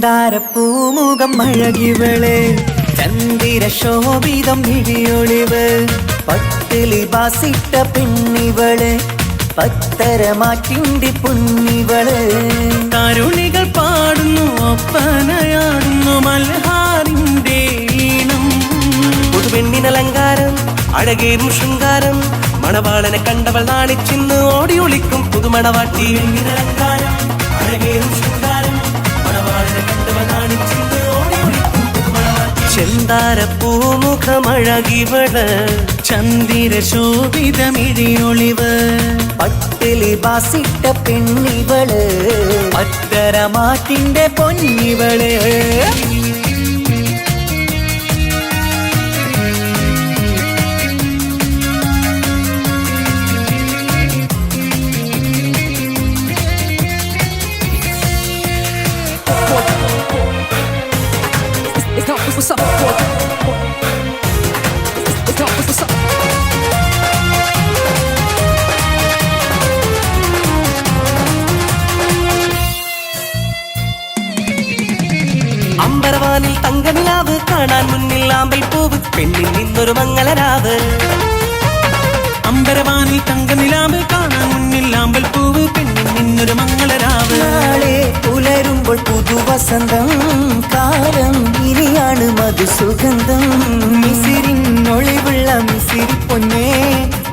ചെന്താരപ്പൂമുഖം അഴകിവള് ചന്ദിര ശോഭിതം വിഴിയൊളിവ് പട്ടിലി ബാസിട്ട പെണ്ണിവള് പത്തരമാറ്റിന്റെ പൊന്നിവള് തരുണികൾ പാടുന്നു ഒപ്പനയാടുന്നു മൽഹാറിന്റെ ഈണം പുതുപെണ്ണിനലങ്കാരം അഴകേറും ശൃംഗാരം മണവാളനെ കണ്ടവൾ നാണിച്ചിന്ന് ഓടി ഒളിക്കും പുതുമണവാട്ടി അലങ്കാരം അഴകേറും ശൃംഗാരം മണവാളനെ കണ്ടവൾ നാണിച്ചിന്ന് ഓടി ഒളിക്കും പുതുമണവാട്ടി ചെന്താരപ്പൂമുഖമഴകിവള് ചന്ദിര ശോഭിതമിഴിയൊളിവ് പട്ടിലി ബാസിട്ട പെണ്ണിവള് പത്തരമാറ്റിന്റെ പൊന്നിവള് What's up? What's up? അമ്പരവാനിൽ തങ്കനിലാവ് കാണാൻ മുന്നിൽ ആമ്പൽ പൂവ് പെണ്ണിൽ നിന്നൊരു മംഗളരാവ് അമ്പരവാനിൽ തങ്കനിലാവ് കാണാൻ മുന്നിൽ ആമ്പൽ പൂവ് പെണ്ണിൽ നിന്നൊരു മംഗളരാവ് നാളെ പുലരുമ്പോൾ പുതുവസന്തം കാലം ഇനിയാണ് മധുസുഗന്ധം മിസിരിനൊളിവുള്ള മിസിരി പൊന്നേ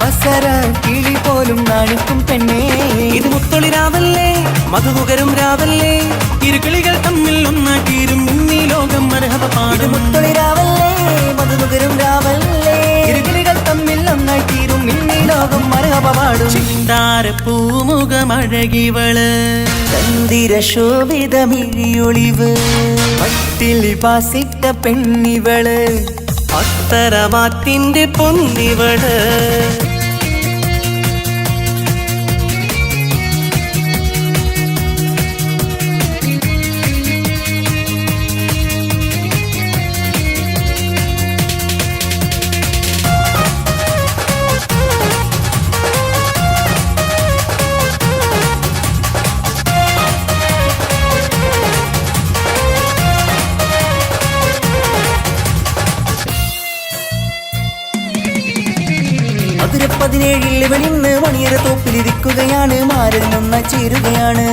ബസര കിളി പോലും നാണിക്കും പെണ്ണേ ഇത് മുത്തൊളിരാവല്ലേ മധുമുകരും രാവല്ലേ ഇരുകിളികൾ തമ്മിൽ ഒന്നാക്കിയിരും ഇന്നീ ലോകം മരഹബ ഇത് പാടും മുത്തൊളിരാവല്ലേ മധുമുകരും രാവല്ലേ ഇരുകിളികൾ തമ്മിൽ ഒന്നായി തീരും ഇന്നീ ലോകം മരഹബ പാടും ചെന്താരപ്പൂമുഖമഴകിവള് ചന്ദിര ശോഭിതമിഴിയൊളിവ് പട്ടിലി ബാസിട്ട പെണ്ണിവള് അത്തരമാറ്റിന്റെ പൊന്നിവള് മധുര 17 വെളിന്ന് മണിയര തോപ്പിലിരിക്കുകയാണ് മാരൻ നന്നായി ചേരുകയാണ്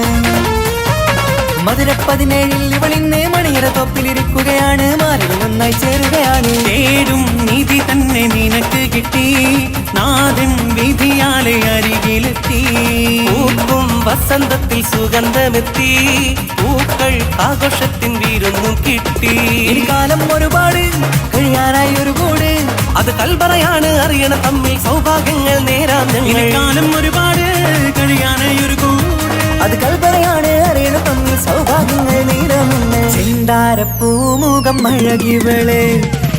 മധുര 17 വെളിന്ന് മണിയര തോപ്പിലിരിക്കുകയാണ് മാരൻ നന്നായി ചേരുകയാണ് തേടും നിധി തന്നെ നിനക്ക് കിട്ടി നാദൻ വിധിയാലെ അരികിലെത്തി പൂക്കും വസന്തത്തിൽ സുഗന്ധമെത്തി പൂക്കൾ ആഘോഷത്തിൻ വീരൊന്നും കിട്ടി ഈ കാലം ഒരുപാട് കഴിയാനായി ഒരു കൂട് അത് കൽബറയാണ് അറിയണ തമ്മിൽ സൗഭാഗ്യങ്ങൾ നേരാം ഞങ്ങൾ കാലം ഒരുപാട് കഴിയാനായി ഒരു കൂട് അത് കൽപ്പനയാണ് അറിയണ തമ്മിൽ സൗഭാഗ്യങ്ങൾ നീരമെന്ന് ചെന്താരപ്പൂമുഖം അഴകിവള്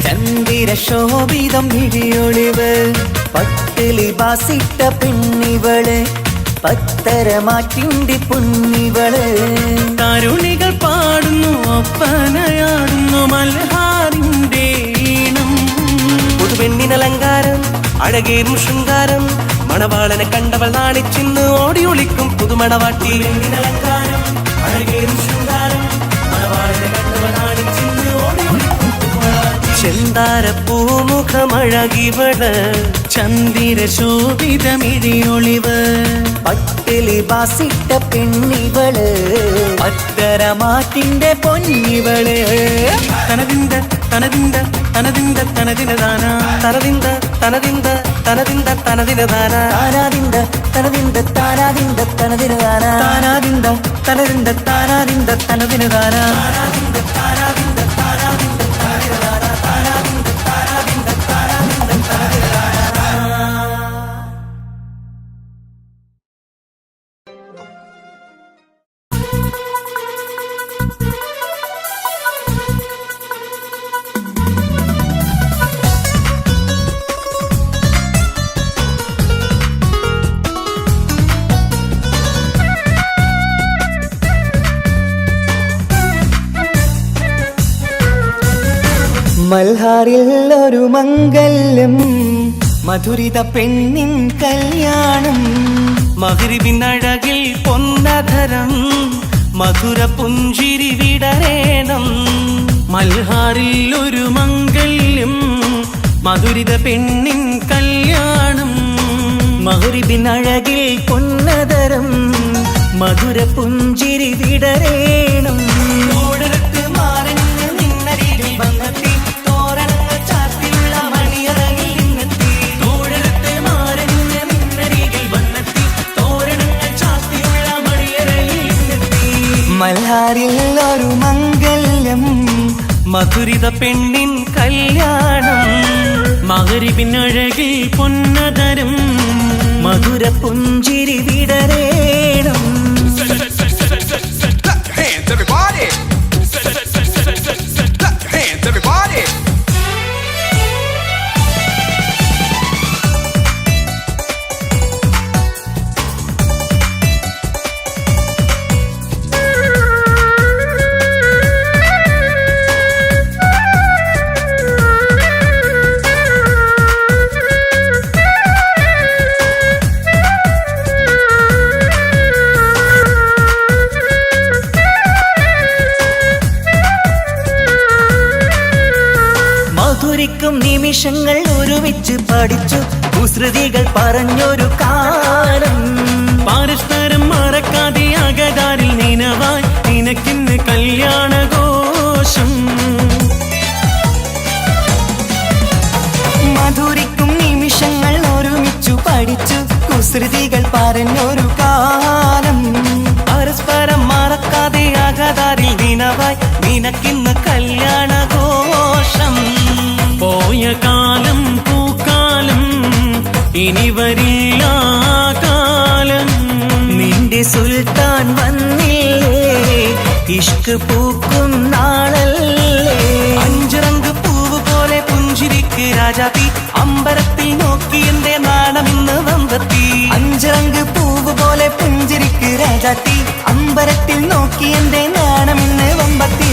ചന്ദിര ശോഭിതം വിഴിയൊളിവ് പട്ടിലി ബാസിട്ട പെണ്ണിവള് പത്തരമാറ്റിന്റെ പൊന്നിവള് തരുണികൾ പാടുന്നു ഒപ്പനയാടുന്നു മൽഹാറിന്റെ ഈണം പുതുപെണ്ണിനലങ്കാരം അഴകേറും ശൃംഗാരം മണവാളനെ കണ്ടവൾ നാണിച്ചിന്ന് ഓടി ഒളിക്കും പുതുമണവാട്ടി അലങ്കാരം അഴകേറും ശൃംഗാരം മണവാളനെ കണ്ടവൾ നാണിച്ചിന്ന് ഓടി ഒളിക്കും പുതുമണവാട്ടി. ചെന്താരപ്പൂമുഖമഴകിവള് ചന്ദിര ശോഭിതമിഴിയൊളിവ് പട്ടിലി ബാസിട്ട പെണ്ണിവള് പത്തരമാറ്റിന്റെ പൊന്നിവള് തനതിന്ത തനതിന്ത തനതിന്ത തനതിനദാന തനതിന്ത തനതിന്ത തനതിന്ത തനതിനദാന താനാദിന്ത തനതിന്ത താനാദിന്ത തനതിനദാന താനാദിന്ത തനതിന്ത താനാദിന്ത തനതിനദാന മൽഹാറിൽ ഒരു മംഗല്യം മധുരിത പെണ്ണിൻ കല്യാണം മഗ്രിബിനഴകിൽ പൊന്നധരം മധുര പുഞ്ചിരി വിടരേണം. മൽഹാറിൽ ഒരു മംഗല്യം മധുരിത പെണ്ണിൻ കല്യാണം. മഗ്രിബിനഴകിൽ പൊന്നതരം മധുര പുഞ്ചിരി വിടരേണം. ഓടരത്ത് മാറഞ്ഞ് നിന്നരികിൽ വന്നെത്തി തോരണങ്ങൾ ചാർത്തിയുള്ള മണിയറകിൽ നിന്നെത്തി. ഓടരത്ത് മാറഞ്ഞ് നിന്നരികിൽ വന്നെത്തി തോരണങ്ങൾ ചാർത്തിയുള്ള മണിയറയിൽ നിന്നെത്തി. മൽഹാറിൽ ഒരു മംഗല്യം മധുരിത പെണ്ണിൻ കല്യാണം. മഗ്രിബിനഴകിൽ പൊന്നതരം മധുര പുഞ്ചിരി വിടരേണം. Hands everybody. Hands everybody. മധുരിക്കും നിമിഷങ്ങൾ ഒരുമിച്ച് പഠിച്ചു കുസൃതികൾ പറഞ്ഞൊരു കാലം. പരസ്പരം മറക്കാതെ അകതാരിൽ നിനവായി നിനക്കിന്ന് കല്യാണഘോഷം. മധുരിക്കും നിമിഷങ്ങൾ ഒരുമിച്ചു പഠിച്ചു കുസൃതികൾ പറഞ്ഞൊരു കാലം. പരസ്പരം മറക്കാതെ അകതാരിൽ ദിനവായി നിനക്കിന്ന് കല്യാണഘോഷം. പോയ കാലം പൂക്കാലം ഇനി വരില്ല കാലം. നിന്റെ സുൽത്താൻ വന്നില്ലേ ഇഷ്ക് പൂക്കും നാളല്ലേ. അഞ്ചിറങ്ക് പൂവ് പോലെ പുഞ്ചിരിക്ക് രാജാത്തി അമ്പരത്തിൽ നോക്കി എന്റെ നാണമിന്ന് വമ്പത്തി. അഞ്ചിറങ്ക് പൂവ് പോലെ പുഞ്ചിരിക്ക് രാജാത്തി അമ്പരത്തിൽ നോക്കി എന്റെ നാണമിന്ന് വമ്പത്തി.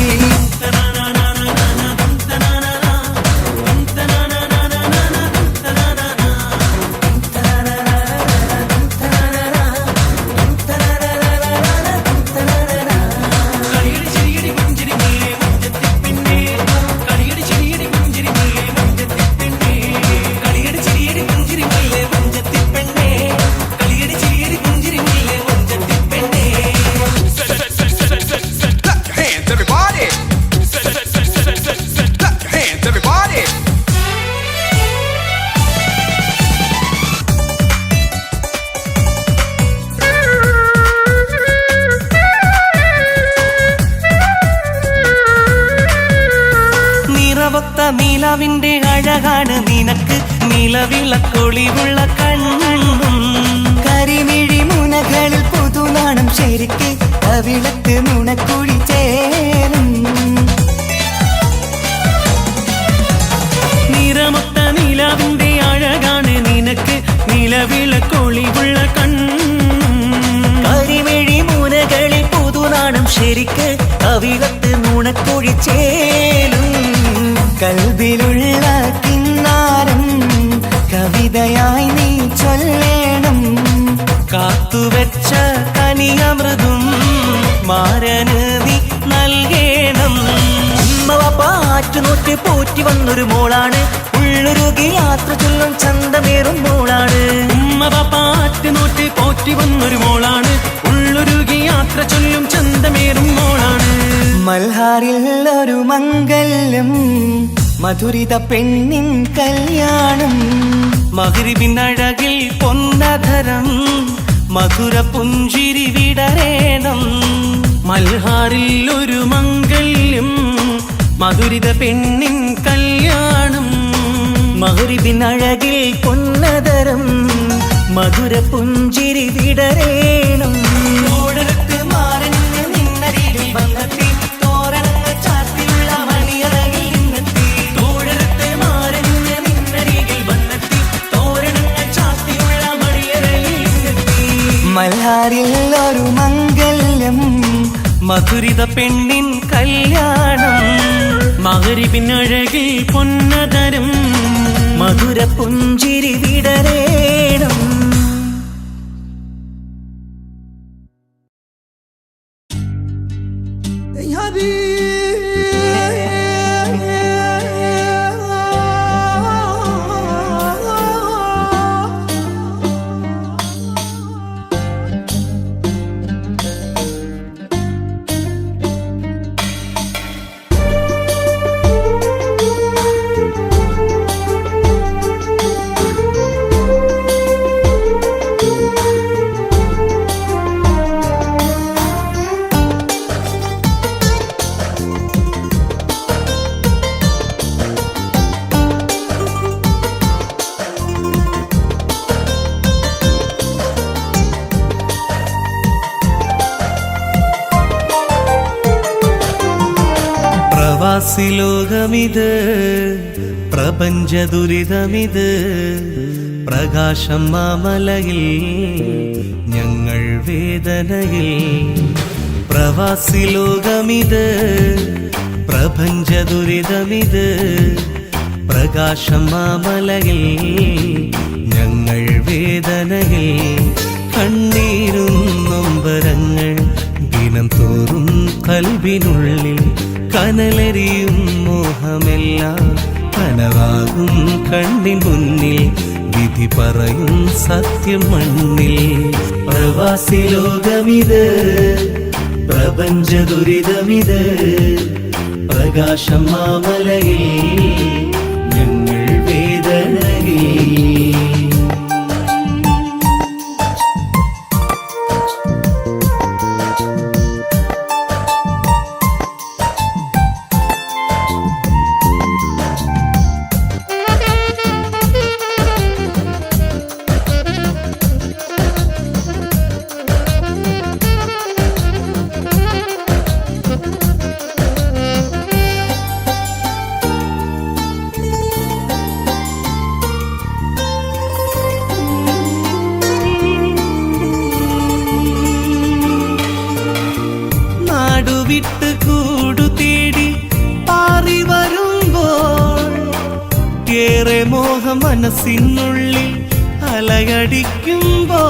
Hands everybody. Hands everybody. നിറവൊത്ത നിലവിന്റെ അഴകാണ് നിനക്ക് നിലവിളക്കൊളിവുള്ള കണ്ണും. കരിമിഴി മുനകളിൽ പുതുനാണം ശരിക്ക് കവിളത്ത് നുണക്കുഴി ചേരും. നിറമൊത്ത നിലാവിന്റെ അഴകാണ് നിനക്ക് നിലവിളക്കൊളിവുള്ള കണ്ണും. കരിമിഴി മുനകളിൽ പുതുനാണം ശരിക്ക് കവിളത്ത് നുണക്കുഴി ചേരും. കൽബിലുള്ള കിന്നാരം കവിതയായി നീ ചൊല്ലേണം. കാത്തുവെച്ച കനിയമൃതും മാരന് നീ നൽകേണം. പാറ്റുനോറ്റ് പോറ്റി വന്നൊരു മോളാണ് ഉള്ളൊരുകി യാത്ര ചൊല്ലും ചന്തമേറും മോളാണ്. ഉമ്മ പാറ്റ് നോറ്റ് പോറ്റി വന്നൊരു മോളാണ് ഉള്ളൊരുകി യാത്ര ചൊല്ലും ചന്തമേറും മോളാണ്. മൽഹാറിൽ ഒരു മംഗല്യം മധുരിത പെണ്ണിൻ കല്യാണം. മഗ്രിബിനഴകിൽ പൊന്നധരം മധുര പുഞ്ചിരി വിടരേണം. മൽഹാറിൽ ഒരു മംഗല്യം മധുരിത പെണ്ണിൻ കല്യാണം. മഗ്രിബിനഴകിൽ പൊന്നതരം മധുര പുഞ്ചിരി വിടരേണം. ഓടരത്ത് മാറഞ്ഞ് നിന്നരികിൽ വന്നെത്തി തോരണങ്ങൾ ചാർത്തിയുള്ള മണിയറകിൽ നിന്നെത്തി. ഓടരത്ത് മാറഞ്ഞ് നിന്നരികിൽ വന്നെത്തി തോരണങ്ങൾ ചാർത്തിയുള്ള മണിയറകിൽ നിന്നെത്തി. മൽഹാറിൽ ഒരു മംഗല്യം മധുരിത പെണ്ണിൻ കല്യാണം. മഗ്രിബിനഴകിൽ പൊന്നതരം മധുര പുഞ്ചിരി വിടരേണം. പ്രവാസി ലോകമിത് പ്രപഞ്ച ദുരിതമിത് പ്രകാശം മാമലയിൽ ഞങ്ങൾ വേദനയിൽ പ്രവാസി ലോകമിത് പ്രപഞ്ച ദുരിതമിത് പ്രകാശം മാമലയിൽ ഞങ്ങൾ വേദനയിൽ കണ്ണീരും നൊമ്പരങ്ങൾ ദിനം തോറും കൽവിനുള്ളിൽ കനലരിയും മോഹമെല്ലാം കനവാകും കണ്ണിൻ മുന്നിൽ വിധി പറയും സത്യം മണ്ണിൽ പ്രവാസി ലോകമിത് പ്രപഞ്ച ദുരിതമിത് പ്രകാശം മാമലയിൽ ഞങ്ങൾ വേദനയിൽ വിട്ട് കൂടു തേടി പാറി വരുമ്പോൾ ഏറെ മോഹം മനസ്സിനുള്ളിൽ അലയടിക്കുമ്പോൾ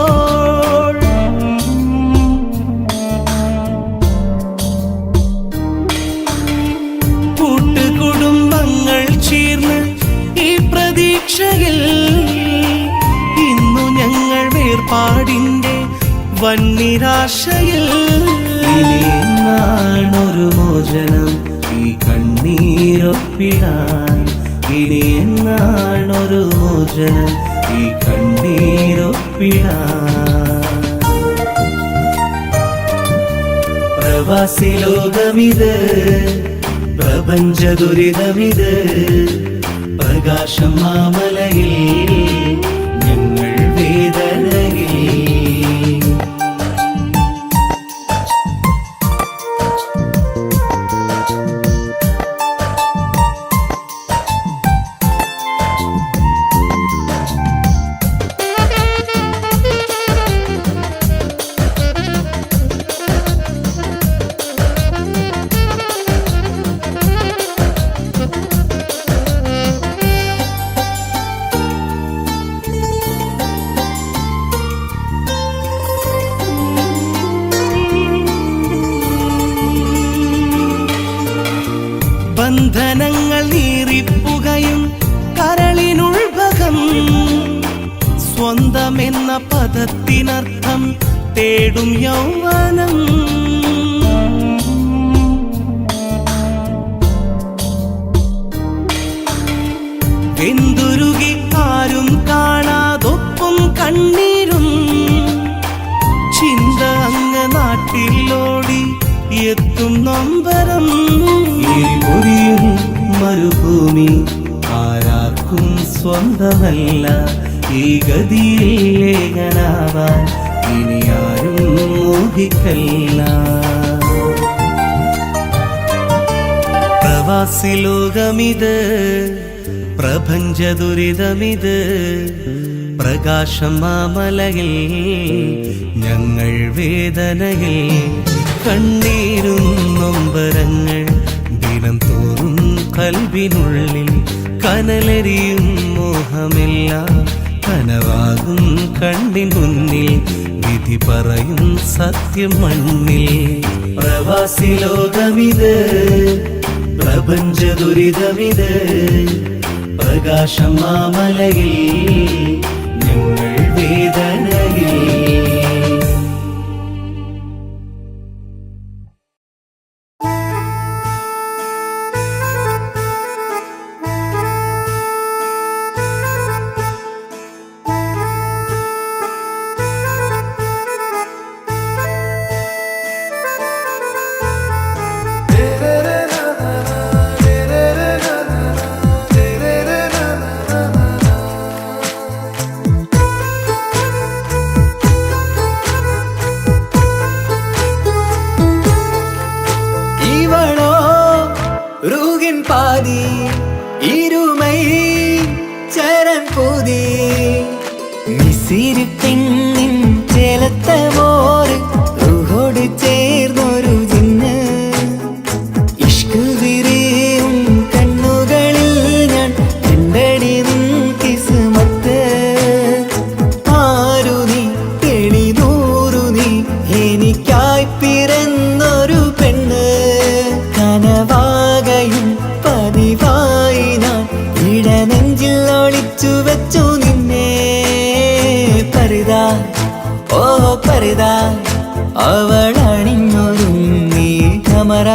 കൂട്ടുകുടുംബങ്ങൾ ചേർന്ന് ഈ പ്രതീക്ഷയിൽ ഇന്നു ഞങ്ങൾ വേർപാടിന്റെ വന്നിരാശയിൽ ഒരു മോചനം ഈ കണ്ണീരൊപ്പിടാൻ ഇനി എന്നാണൊരു മോചനം ഈ കണ്ണീരൊപ്പിടാൻ പ്രവാസി ലോകമിത് പ്രപഞ്ച ദുരിതമിത് പ്രകാശം മാമലയിൽ ഞങ്ങൾ വേദനയിൽ ബന്ധനങ്ങൾ നീറിപ്പുകയും കരളിനുൾഭകം സ്വന്തമെന്ന പദത്തിനർത്ഥം തേടും യൗവനം വെന്തുരുകി ആരും കാണാതൊപ്പം കണ്ണീരും ചിന്ത അങ്ങ് നാട്ടിലോടി എത്തും നൊമ്പരം പൊരിയും മരുഭൂമി ആരാർക്കും സ്വന്തമല്ല ഈ ഗതിയിൽ ഏകനാവാൻ ഇനി ആരും മോഹിക്കല്ല പ്രവാസി ലോകമിത് പ്രപഞ്ച ദുരിതമിത് പ്രകാശം മാമലയിൽ ഞങ്ങൾ വേദനയിൽ കണ്ണീരും നൊമ്പരങ്ങൾ ദിനം തോറും കൽവിനുള്ളിൽ കനലരിയും മോഹമെല്ലാം കനവാകും കണ്ണിൻ മുന്നിൽ വിധി പറയും സത്യം മണ്ണിൽ പ്രവാസി ലോകമിത് പ്രപഞ്ച ദുരിതമിത് പ്രകാശം മാമലയിൽ ഞങ്ങൾ വേദനയിൽ മിസിരി പെണ്ണിൻ ചേലത്തെ മോര് റൂഹോട് ചേർന്നൊരു ജിന്ന് ഇഷ്ക് വിരിയും കണ്ണുകളിൽ ഞാൻ കണ്ടടി നിൻ കിസ്മത്ത് ആരു നീ തെളിനൂറു നീ എനിക്കായി പിറന്നൊരു പെണ്ണ് കനവാകയും പതിവായി ഞാൻ ഇടനെഞ്ചിൽ ഒളിച്ചു വെച്ചു നിന്നെ പരിതാ ഓ പരിതാ അവളണിഞ്ഞൊരുങ്ങി കമറ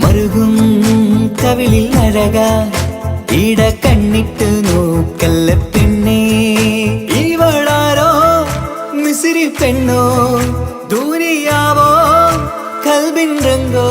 മറുകും കവിളിൽ അഴക ഇട കണ്ണിട്ട് നോക്കല്ല പെണ്ണേ ഇവളാരോ മിസിരി പെണ്ണോ ദൂരിയാവോ കൽബിൻ രംഗോ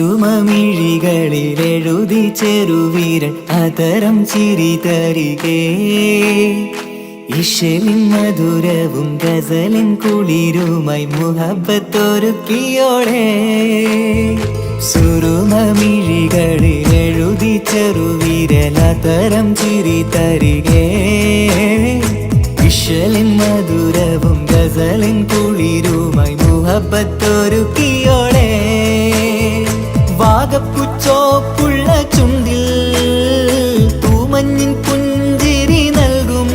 സുരുമമിഴികളിൽ എഴുതി ചെറുവീരൻ അതരം ചിരി തരികേ ഇഷലിൻ മധുരവും ഗസലിൻ കുളിരുമായി മുഹബത്തൊരുക്കിയോളെ സുരുമമിഴികളിൽ എഴുതി ചെറുവീരൻ അതരം ചിരി തരികേ ഇഷലിൻ മധുരവും ഗസലിൻ കുളിരുമായി മുഹബത്തൊരുക്കിയോളെ വാഗപ്പുച്ചോപ്പുള്ള ചുണ്ടിൽ തൂമഞ്ഞിൻ പുഞ്ചിരി നൽകും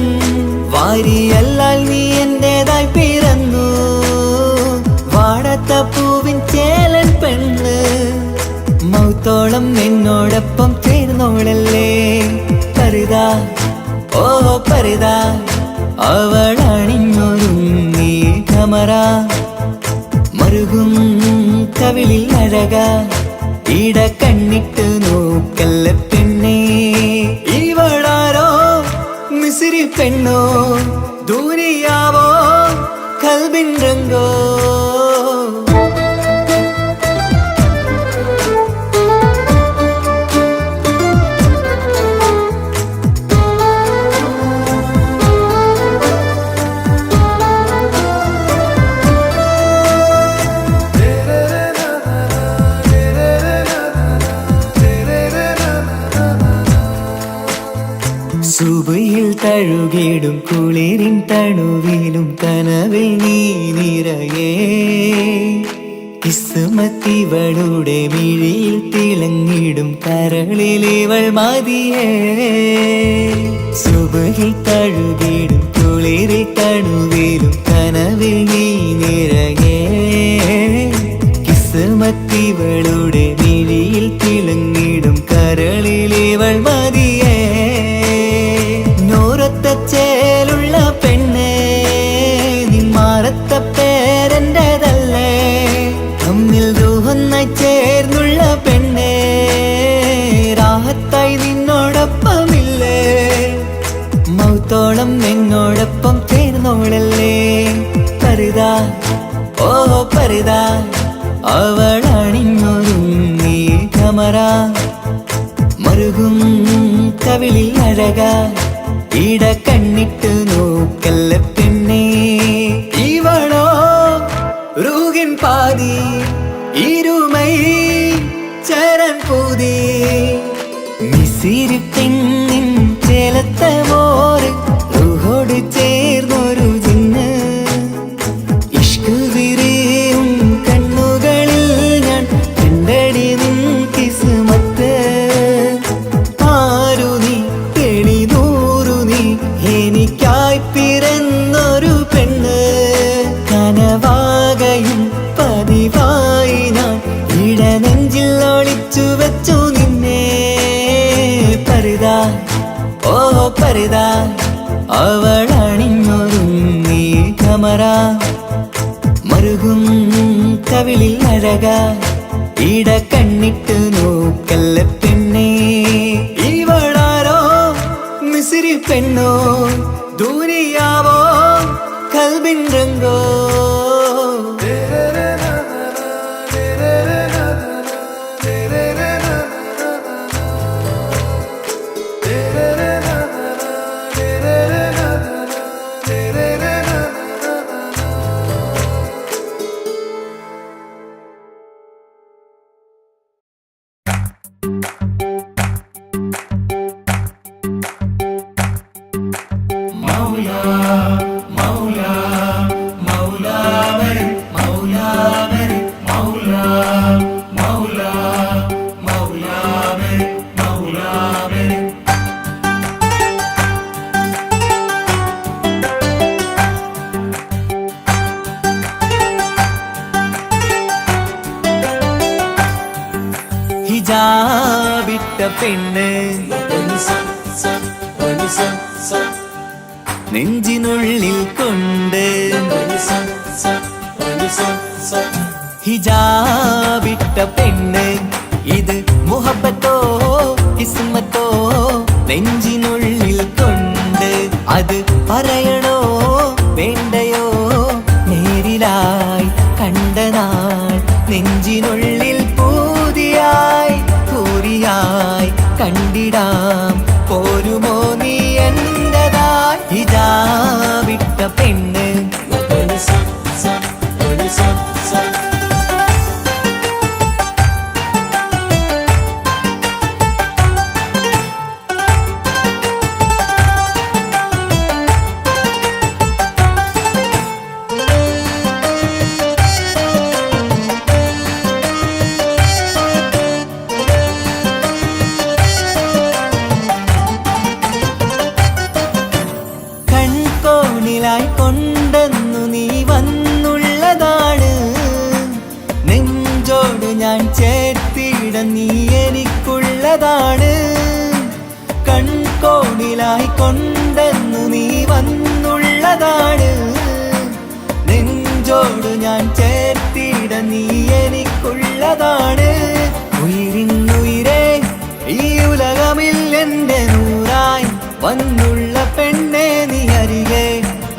വാരിയല്ലാൽ നീ എന്റേതായി പിറന്നു വാടാത്ത പൂവിൻ ചേലൻ പെണ്ണ് മൗത്തോളം നിന്നോടൊപ്പം ചേർന്നോളല്ലേ പരിതാ ഓ പരിതാ അവളണിഞ്ഞൊരുങ്ങി കമറ മറുകും കവിളിൽ അഴക ഇട കണ്ണിട്ട് നോക്കല്ല പെണ്ണേ ഇവളാരോ മിസിരി പെണ്ണോ ദൂരിയാവോ കൽബിൻ രംഗോ സുബയിൽ തഴുകിടും കുളിരിൻ തണുവിലും കനവിൽ നീ നിറയേ കിസ്മത്തിവളുടെ മിഴിയിൽ തിളങ്ങിടും കരളിലിവൾ മതിയേ സുബയിൽ തഴുകിടും കുളിരിൽ തണുവിലും കനവിൽ നീ നിറയേ കിസ്മത്തിവളുടെ മിഴിയിൽ തിളങ്ങിടും കരളിലിവൾ മതിയേ ചേലുള്ള പെണ്ണേ നിന്മാറത്ത പേരെന്റേതല്ലേ തമ്മിൽ ദൂഹൊന്നായി ചേർന്നുള്ള പെണ്ണേ രാഹത്തായി നിന്നോടൊപ്പമില്ലേ മൗത്തോളം നിന്നോടൊപ്പം ചേർന്നോളല്ലേ പരിതാ ഓ പരിതാ അവളണിഞ്ഞൊരുങ്ങി കമറ മറുകും കവിളിൽ അഴക ഇട കണ്ണിട്ട് നോക്കല്ല പെണ്ണേ ഇവളോ റൂഹിൻ പാതി ഇരുമൈ ചരൻ പൂതി മിസിരി പെണ്ണിൻ ചേലത്തെ മോര് റൂഹോട് ചേർന്നൊരു ജിന്ന് ഇഷ്ക് വിരിയും കണ്ണുകളിൽ ഞാൻ കണ്ടടി നിൻ കിസ്മത്ത് ആരു നീ തെളിനൂറു നീ എനിക്കായി പിറന്നൊരു പെണ്ണ് കനവാകയും പതിവായി ഞാൻ ഇടനെഞ്ചിൽ ഒളിച്ചു വെച്ചു നിന്നെ പരിതാ ഓ പരിതാ അവളണിഞ്ഞൊരുങ്ങി കമറ മറുകും കവിളിൽ അഴക ഇട കണ്ണിട്ട് നോക്കല്ല പെണ്ണേ ഇവളാരോ മിസിരി പെണ്ണോ ദൂരിയാവോ കൽബിൻ രംഗോ ഹിജാബിട്ട പെണ്ണ് നെഞ്ചിനുള്ളിൽ കൊണ്ട് ഹിജാബിട്ട പെണ്ണ് ഇത് മുഹബത്തോ കിസ്മത്തോ നെഞ്ചിനുള്ളിൽ കൊണ്ട് അത് പറയണോ വേണ്ടയോ നേരിലായി കണ്ട നാൾ നെഞ്ചിനുള്ളിൽ പൂതിയായി പൂരിയായി കണ്ടിടാം പോരുമോ നീ എന്റതായി ഹിജാബിട്ട പെണ്ണ് കൊണ്ടെന്നു നീ വന്നുള്ളതാണ് നെഞ്ചോട് ഞാൻ ചേർത്തിട നീ എനിക്കുള്ളതാണ് കൺകോണിലായി കൊണ്ടെന്നു നീ വന്നുള്ളതാണ് നെഞ്ചോട് ഞാൻ ചേർത്തിട നീ എനിക്കുള്ളതാണ് ഉയിരിന്നുയിരേ ഈ ഉലകമിൽ എന്റെ നൂറായി വന്നുള്ള പെണ്ണെ നീ അരികെ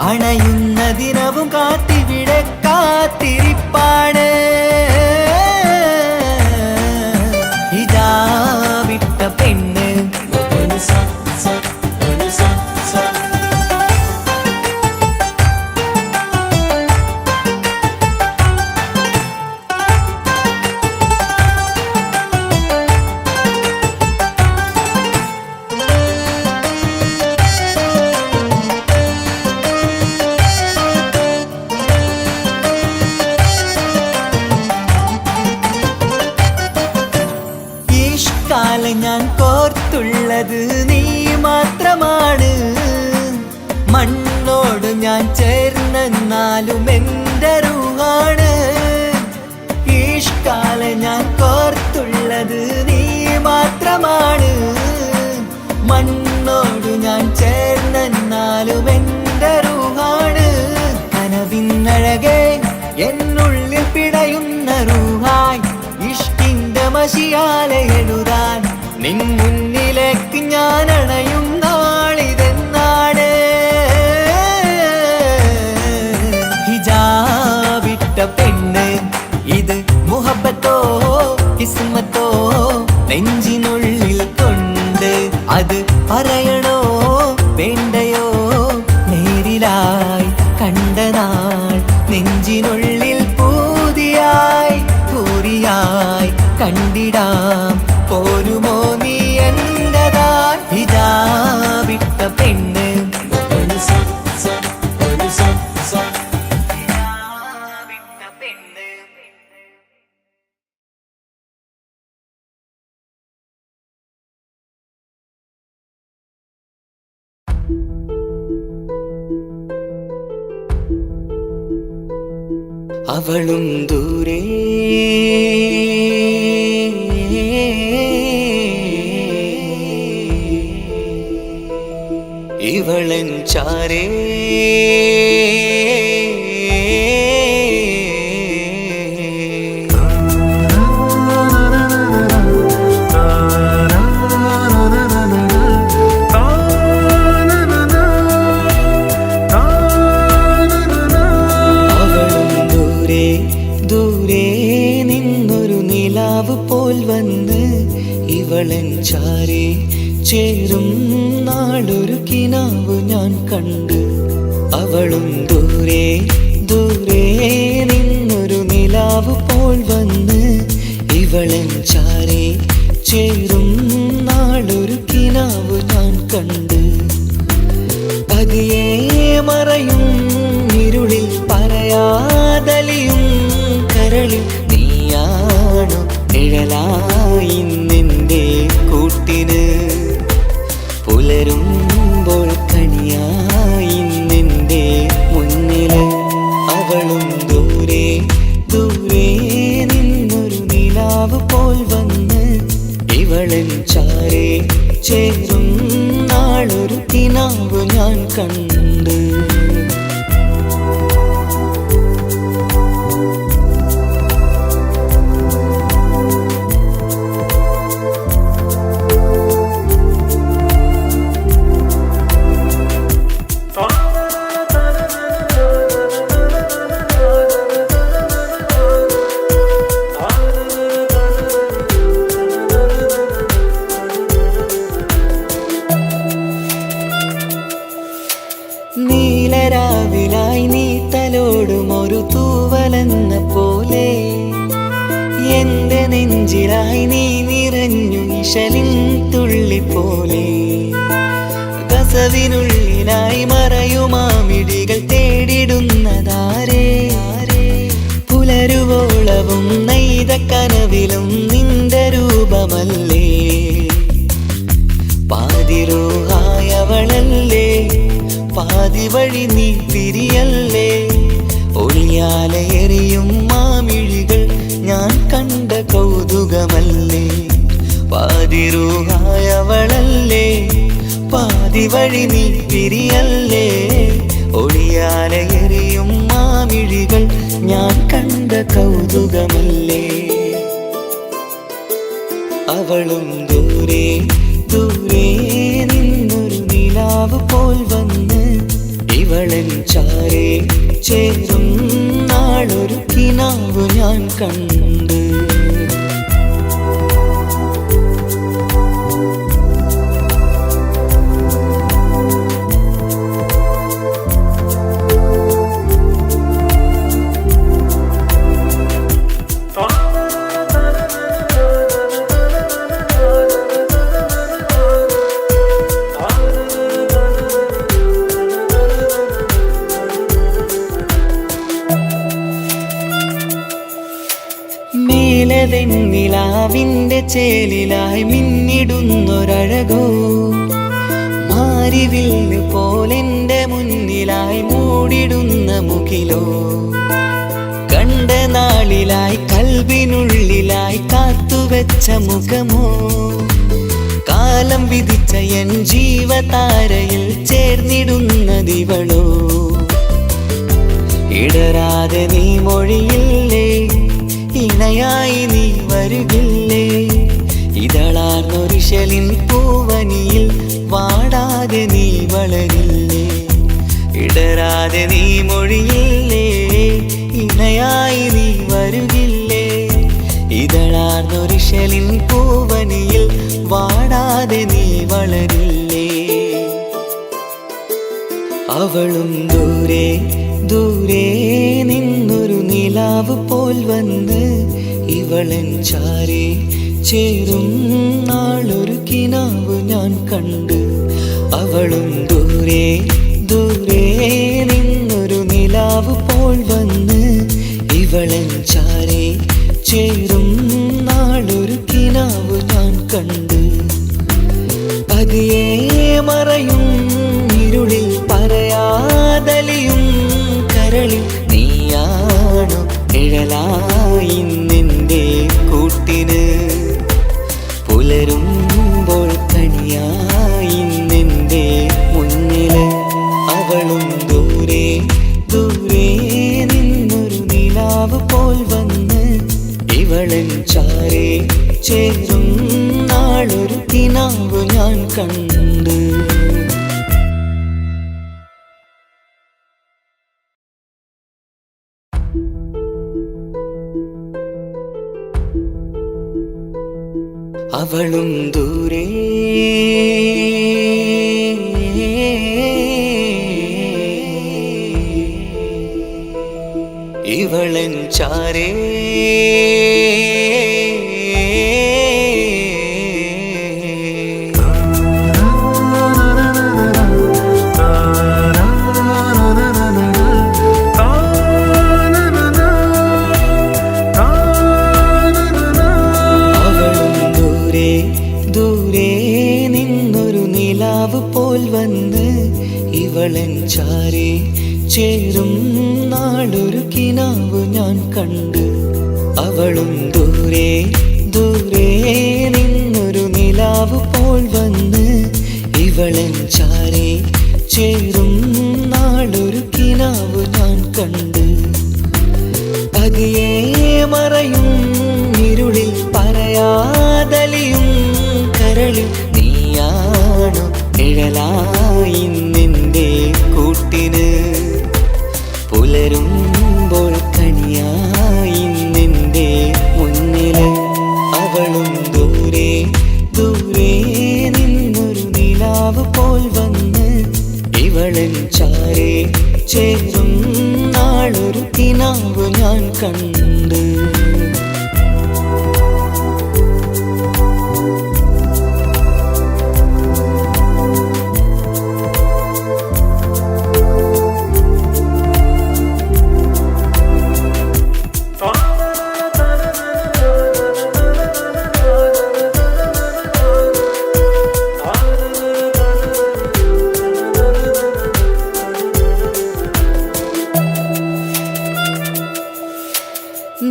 അണയുന്ന ദിനവും കാത്തിവിടെ കാത്തിരിപ്പാണ് ഹിജാബിട്ട പെണ്ണ് ഞാൻ കോർത്തുള്ളത് നീ മാത്രമാണ് മണ്ണോട് ഞാൻ ചേർന്നെന്നാലും എൻ്റെ റൂഹാണ് ഈഷ്കാല ഞാൻ കോർത്തുള്ളത് നീ മാത്രമാണ് മണ്ണോട് ഞാൻ ചേർന്നെന്നാലും എൻ്റെ റൂഹാണ് കനവിന്നഴകെ എന്നുള്ളിൽ പിടയുന്ന റൂഹായി ഇഷ്കിന്റെ മഷിയാലെ എഴുതാൻ നിൻ മുന്നിലേക്ക് ഞാൻ അണയും നാളിതെന്നാണ് ഹിജാബിട്ട പെണ്ണ് ഇത് മുഹബത്തോ കിസ്മത്തോ നെഞ്ചിനുള്ളിൽ കൊണ്ട് അത് പറയണോ വേണ്ടയോ നേരിലായി കണ്ട നാൾ നെഞ്ചിനുള്ളിൽ പൂതിയായി പൂരിയായി കണ്ടിടാം പോരുമോ നീ എന്റതായി ഹിജാബിട്ട പെണ്ണ് അവളും ദൂരെ ഇവളൻ ചാരേ പോൽ വന്ന് ഇവളൻ ചാരേ ചേരും നാളൊരു കിനാവ് ഞാൻ കണ്ട് അവളും ദൂരെ ദൂരെ നിന്നൊരു നിലാവ് പോൽ വന്ന് ഇവളൻ ചാരേ ചേരും നാളൊരു കിനാവ് ഞാൻ കണ്ട് പതിയെ മറയും ഇരുളിൽ പറയാതലിയും കരളിൽ നീയാണു നിഴലായി നിന്റെ കൂട്ടിന് പുലരുമ്പോൾ കണിയായി നിന്റെ മുന്നില് അവളും ദൂരെ ദൂരെ നിന്നൊരു നിലാവ് പോൽ വന്ന് ഇവളൻ ചാരേ ചേരും നാളൊരു കിനാവ് ഞാൻ കണ്ട്. നീലരാവിലായി നീ തലോടും ഒരു തൂവലെന്ന പോലെ എന്റെ നെഞ്ചിലായി നീ നിറഞ്ഞു ഇശലിൻ തുള്ളി പോലെ. കസവിനുള്ളിലായി മറയുമാമിഴികൾ തേടിടുന്നതാരേ, പുലരുവോളവും നെയ്ത കനവിലും നിന്റെ രൂപമല്ലേ. പാതിരോഹായവളല്ലേ, പാതി വഴി നീ തിരിയല്ലേ. ഒളിയാലെ എറിയും മാമിഴികൾ ഞാൻ കണ്ട കൗതുകമല്ലേ. പാതിരൂഹായവളല്ലേ, പാതി വഴി നീ തിരിയല്ലേ. ഒളിയാലെ എറിയും മാമിഴികൾ ഞാൻ കണ്ട കൗതുകമല്ലേ. അവളും ദൂരെ ദൂരെ നിന്നൊരു നിലാവ് പോൽ വന്ന് ഇവളൻ ചാരേ ചേരും നാളൊരു കിനാവ് ഞാൻ കണ്ട്. നിലാവിന്റെ ചേലിലായി മിന്നിടുന്നൊരഴകോ, മാരിവില്ല് പോലെന്റെ മുന്നിലായി മൂടിടുന്ന മുകിലോ. കണ്ട നാളിലായി കൽബിനുള്ളിലായി കാത്തുവെച്ച മുഖമോ, കാലം വിധിച്ച എൻ ജീവതാരയിൽ ചേർന്നിടുന്നതിവളോ. ഇടരാതെ നീ മൊഴിയില്ലേ, ഇണയായി നീ വരുകില്ലേ. ഇതളാർന്നൊരിശലിൻ പൂവനിയിൽ വാടാതെ നീ വളരില്ലേ. ഇടരാതെ നീ മൊഴിയില്ലേ, ഇണയായി നീ വരുകില്ലേ. ഇതളാർന്നൊരിശലിൻ പൂവനിയിൽ വാടാതെ നീ വളരില്ലേ. അവളും ദൂരെ ദൂരെ നിന്നൊരു നിലാവ് പോൽ വന്ന് ഇവളൻ ചാരേ ചേരും നാളൊരു കിനാവ് ഞാൻ കണ്ട്. അവളും ദൂരെ ദൂരെ നിന്നൊരു നിലാവ് പോൽ വന്ന് ഇവളൻ ചാരേ ചേരും നാളൊരു കിനാവ് ഞാൻ കണ്ട്. പതിയെ മറയും ഇരുളിൽ പറയാതലിയും കരളിൽ നീയാണു നിഴലായി നിന്റെ കൂട്ടിന്. പുലരുമ്പോൾ കണിയായി നിന്റെ മുന്നില്. അവളും ദൂരെ ദൂരെ നിന്നൊരു നിലാവ് പോൽ വന്ന് ഇവളൻ ചാരേ ചേരും നാളൊരു കിനാവ് ഞാൻ കണ്ട്. അവളും ദൂരെ ഇവളൻ ചാരേ പോൽ വന്ന് ഇവളൻ ചാരേ ചേരും നാളൊരു കിനാവ് ഞാൻ കണ്ട്. അവളും ദൂരെ ദൂരെ നിന്നൊരു നിലാവ് പോൽ വന്ന് ഇവളൻ ചാരേ ചേരും നാളൊരു കിനാവ് ഞാൻ കണ്ട്. പതിയെ മറയും ഇരുളിൽ പറയാതലിയും കരളിൽ നീയാണു നിഴലായി നിന്റെ കൂട്ടിന്. പുലരുമ്പോൾ കണിയായി നിന്റെ മുന്നില്. അവളും ദൂരെ ദൂരെ നിന്നൊരു നിലാവ് പോൽ വന്ന് ഇവളൻ ചാരേ ചേരും നാളൊരു കിനാവ് ഞാൻ കണ്ട്.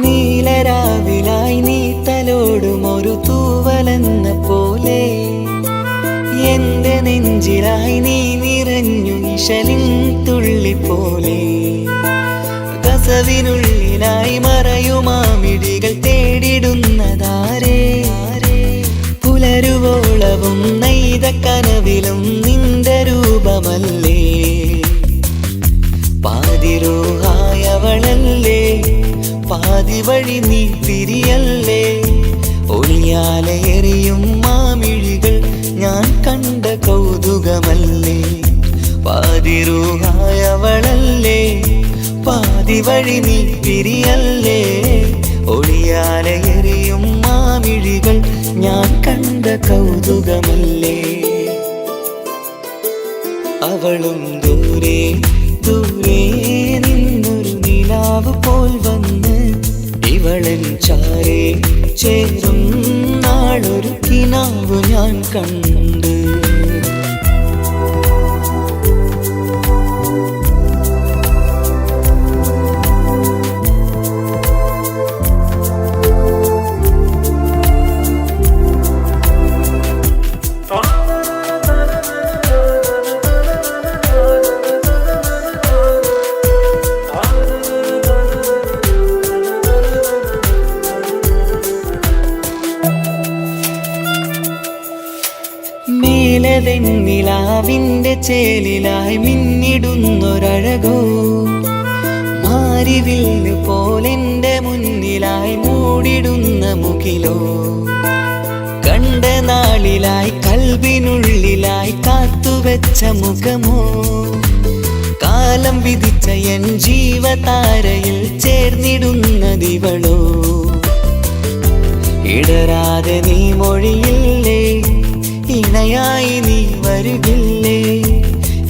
നീലരാവിലായി നീ തലോടും ഒരു തൂവലെന്ന പോലെ എന്റെ നെഞ്ചിലായി നീ നിറഞ്ഞു നിശലിൻ തുള്ളി പോലെ. കസവിനുള്ളിലായി മറയുമാമിടികൾ തേടിടുന്നതാരേ. പുലരുവോളവും നെയ്ത കനവിലും നിന്റെ രൂപമല്ലേ. പാതിരോഹായവളല്ലേ പാതി വഴി നീ തിരിയല്ലേ. ഒളിയാലെറിയും മാമിഴികൾ ഞാൻ കണ്ട കൗതുകമല്ലേ. പാതിരൂഹായവളല്ലേ പാതി വഴി നീ തിരിയല്ലേ. ഒളിയാലെറിയും മാമിഴികൾ ഞാൻ കണ്ട കൗതുകമല്ലേ. അവളും ദൂരെ ദൂരെ നിന്നൊരു നിലാവ് പോൽ വന്ന് ഇവളൻ ചാരേ ചേരും നാളൊരു കിനാവ് ഞാൻ കണ്ട്. നിലാവിന്റെ ചേലിലായി മിന്നിടുന്നൊരഴകോ. മാരിവില്ല് പോലെന്റെ മുന്നിലായി മൂടിടുന്ന മുകിലോ. കണ്ട നാളിലായി കൽബിനുള്ളിലായി കാത്തുവെച്ച മുഖമോ. കാലം വിധിച്ച എൻ ജീവതാരയിൽ ചേർന്നിടുന്നതിവളോ. ഇടരാതെ നീ മൊഴിയില്ലേ ഇണയായി നീ വരുകില്ലേ.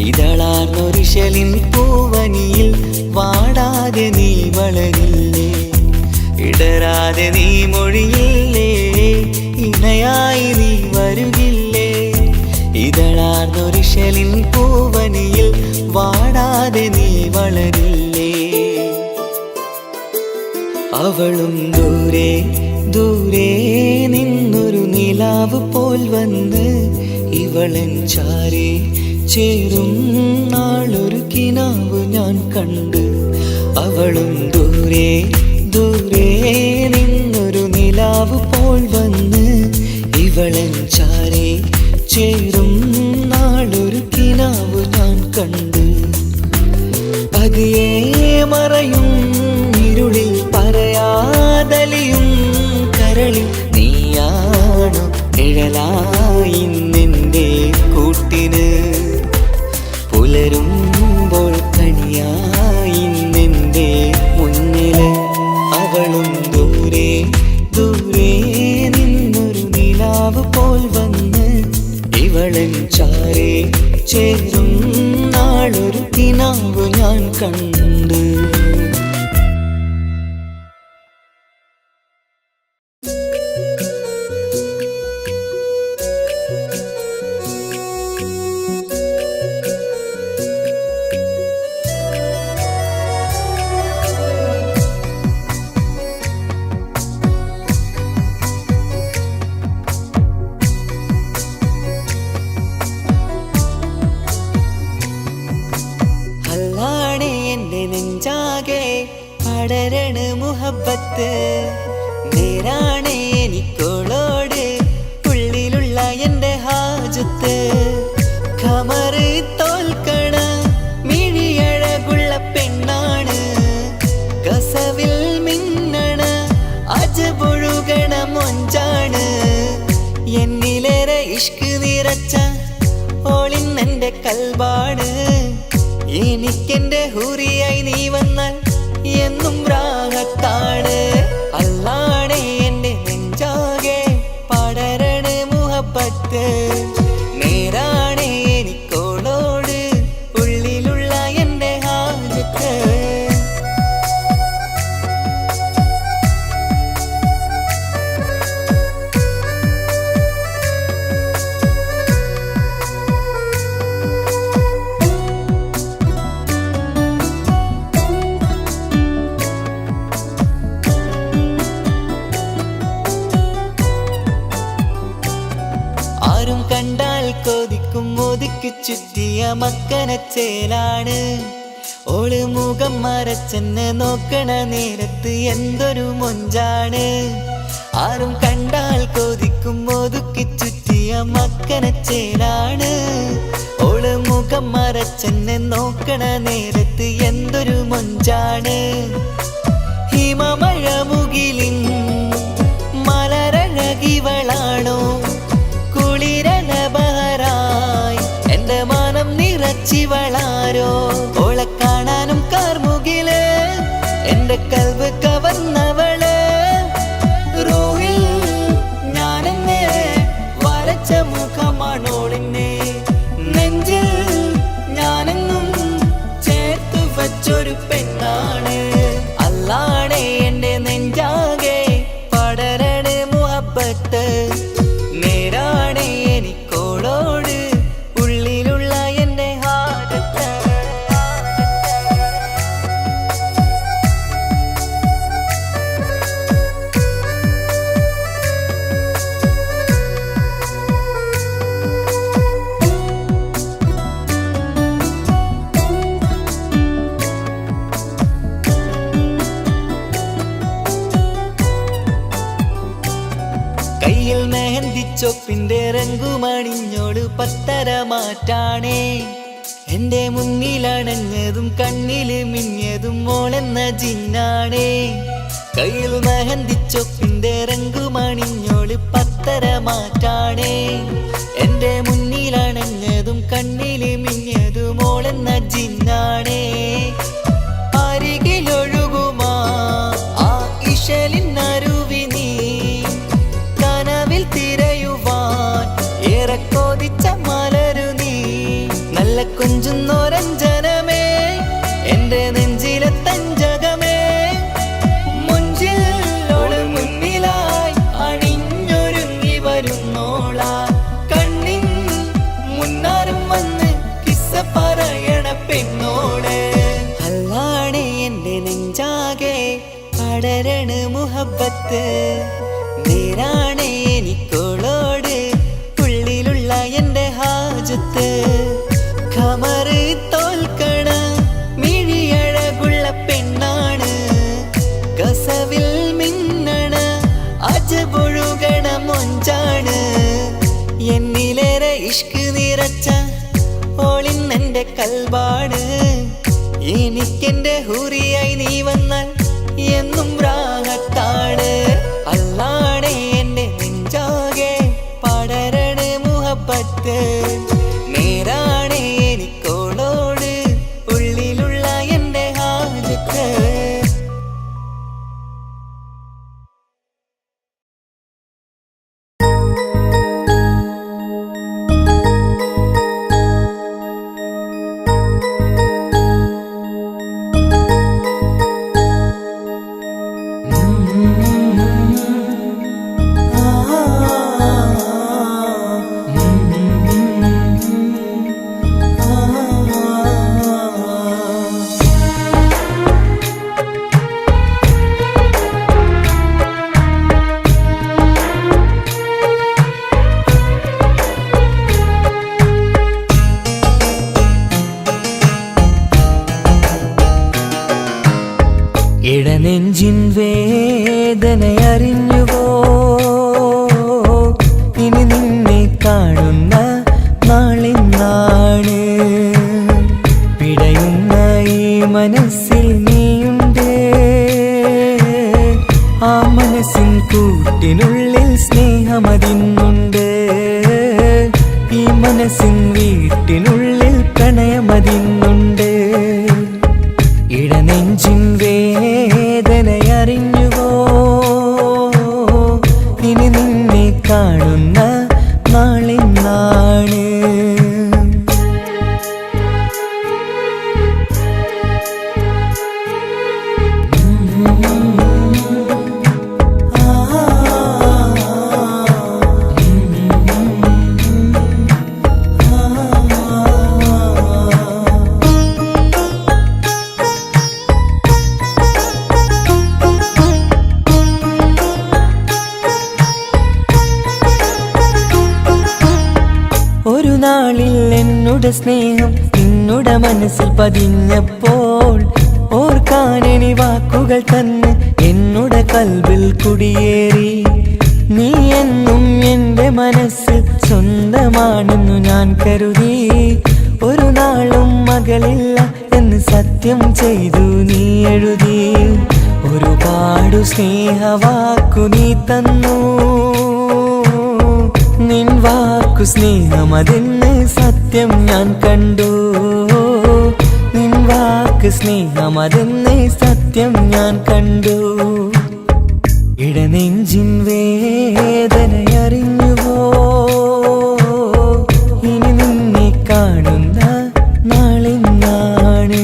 ഇതളാർന്നൊരിശലിൻ പൂവനിയിൽ വാടാതെ നീ വളരില്ലേ. ഇടരാതെ നീ മൊഴിയില്ലേ ഇണയായി നീ വരുകില്ലേ. ഇതളാർന്നൊരിശലിൻ പൂവനിയിൽ വാടാതെ നീ വളരില്ലേ. അവളും ദൂരെ ദൂരെ നിന്നൊരു നിലാവ് പോൽ വന്ന് ഇവളൻ ചാരേ ചേരും നാളൊരു കിനാവ് ഞാൻ കണ്ട്. അവളും ദൂരെ ദൂരെ നിന്നൊരു നിലാവ് പോൽ വന്ന് ഇവളൻ ചാരേ ചേരും നാളൊരു കിനാവ് ഞാൻ കണ്ട്. പതിയെ മറയും ഇരുളിൽ പറയാതലിയും കരളിൽ നീയാണു നിഴലായി നിന്റെ കൂട്ടിന്. പുലരുമ്പോൾ കണിയായി നിന്റെ മുന്നില്. അവളും ദൂരെ ദൂരെ നിന്നൊരു നിലാവ് പോൽ വന്ന് ഇവളൻ ചാരേ ചേരും നാളൊരു കിനാവ് ഞാൻ കണ്ട്. മുഹബത്ത് നേരാണ് എനിക്കോളോട് ഉള്ളിലുള്ള എൻ്റെ ഹാജത്ത് ഖമറ് തോൽക്കണ മിഴിയഴകുള്ള പെണ്ണാണ് കസവിൽ മിന്നണ അജബൊഴുകണ മൊഞ്ചാണ് എന്നിലേറെ ഇഷ്ക് നിറച്ച ഓളിന്നെൻ്റെ കൽബാണ് എനിക്കെന്റെ ഹൂറിയായി നീ വന്നാൽ എന്നും രാഗത്താണ് അല്ലാണേ എൻ്റെ നെഞ്ചാകെ പടരണ മുഹബത്ത് നേരാണേ എനിക്കോളോട് ഉള്ളിലുള്ള എൻ്റെ ഹാജത്ത് ആരും കണ്ടാൽ കൊതിക്കും ഒതുക്കി ചുറ്റിയ മക്കനച്ചേലാണ് ഓള് മുഖം മറച്ചെന്നെ നോക്കണ നേരത്ത് എന്തൊരു മൊഞ്ചാണ് ആരും കണ്ടാൽ കൊതിക്കും ഒതുക്കി ചുറ്റിയ മക്കനച്ചേലാണ് ഓള് മുഖം മറച്ചെന്നെ നോക്കണ നേരത്ത് എന്തൊരു മൊഞ്ചാണ് ഹിമമഴ മുകിലിൻ മലരഴകിവളാണോ കുളിരലബഹരായി എന്റെ മാനം നിറച്ചിവളാരോ ഓളെ കാണാനും കാർമുകില് എന്റെ കൽവ് കവർന്നവള് റൂഹിൽ ഞാനെന്നെ വരച്ച മുഖമാണോളിന്നെ നെഞ്ചിൽ ഞാനെന്നും ചേർത്തു വച്ചൊരു പെണ്ണാണ് അല്ലാണേ എന്റെ നെഞ്ചാകെ പടരണ മുഹബത്ത് നേരാണേ എനിക്കോളോട് ഉള്ളിലുള്ള എൻ്റെ ഹാജത്ത് കയ്യിൽ മെഹന്തിച്ചൊപ്പിന്റെ രംഗുമണിഞ്ഞോട് പത്തര മാറ്റാണേ എന്റെ മുന്നിലണഞ്ഞതും കണ്ണില് മിന്നിയതും മോളെന്ന ജിന്നാണേ കയ്യിൽ മെഹന്തിച്ചൊപ്പിന്റെ രംഗുമണിഞ്ഞോട് പത്തര മാറ്റാണേ എന്റെ മുന്നിലണഞ്ഞതും കണ്ണില് മിന്നിയതും മോളെന്ന ജിന്നാണേ അരികിലൊഴുകുമാ ആ ഇശലിനരുവി നീ കനവിൽ തിരയുവാൻ ഏറെ കൊതിച്ച മലരു നീ നല്ല കൊഞ്ചുന്നോരഞ്ജനമേ എന്റെ നെഞ്ചിലെ തഞ്ചകമേ മുഞ്ചിൽ ഓള് മുന്നിലായി അണിഞ്ഞൊരുങ്ങി വരുന്നോളാ കണ്ണിൻ മുന്നാരും വന്ന് കിസ്സ പറയണ പെണ്ണോട് അല്ലാണേ എന്റെ നെഞ്ചാകെ പടരണ മുഹബത്ത് നേരാണേ എനിക്കോളോട് ഉള്ളിലുള്ള എൻ്റെ ഹാജത്ത് ഖമറ് തോൽക്കണ മിഴിയഴകുള്ള പെണ്ണാണ് കസവിൽ മിന്നണ അജബൊഴുകണ മൊഞ്ചാണ് എന്നിലേറെ ഇഷ്ക് നിറച്ച ഓളിന്നെൻ്റെ കൽബാണ് എനിക്കെന്റെ ഹൂറിയായി നീ വന്നാൽ എന്നും രാഗത്താണ് അല്ലാണേ എൻ്റെ നെഞ്ചാകെ പടരണ മുഹബത്ത് നേരാണേ എനിക്കോളോട് ഉള്ളിലുള്ള എൻ്റെ ഹാജത്ത് വേദനയറിഞ്ഞുവോ ഇനി നിന്നെ കാണുന്ന നാളിന്നാണ് പിടയുന്ന ഈ മനസ്സിൽ നീയുണ്ട് ആ മനസ്സിൻ കൂട്ടിനുള്ളിൽ സ്നേഹമതിന്നുണ്ട് ഈ മനസ്സിൻ വീട്ടിനുള്ളിൽ പ്രണയമതിന്നുണ്ട് ഇടനെഞ്ചിൻ വേദനയറിഞ്ഞുവോ ഇനി നിന്നെ കാണുന്ന നാളിന്നാണ് ഒരു നാളിൽ എന്നുടെ സ്നേഹം നിന്നുടെ മനസ്സിൽ പതിഞ്ഞപ്പോൾ ഓർക്കാനെനി വാക്കുകൾ തന്ന് എന്നുടെ കൽബിൽ കുടിയേറി നീ എന്നും എൻ്റെ മനസ്സിൽ സ്വന്തമാണെന്നു ഞാൻ കരുതി ഒരു നാളും മകളില്ല എന്ന് സത്യം ചെയ്തു നീ എഴുതി ഒരുപാടു സ്നേഹവാക്കു നീ തന്നു നിൻ വാക്കു സ്നേഹമതെന്ന് സത്യം ഞാൻ കണ്ടു നിൻ വാക്ക് സ്നേഹമതെന്ന് സത്യം ഞാൻ കണ്ടു ഇടനെഞ്ചിൻ വേദനയറിഞ്ഞുവോ ഇനി നിന്നെ കാണുന്ന നാളിന്നാണ്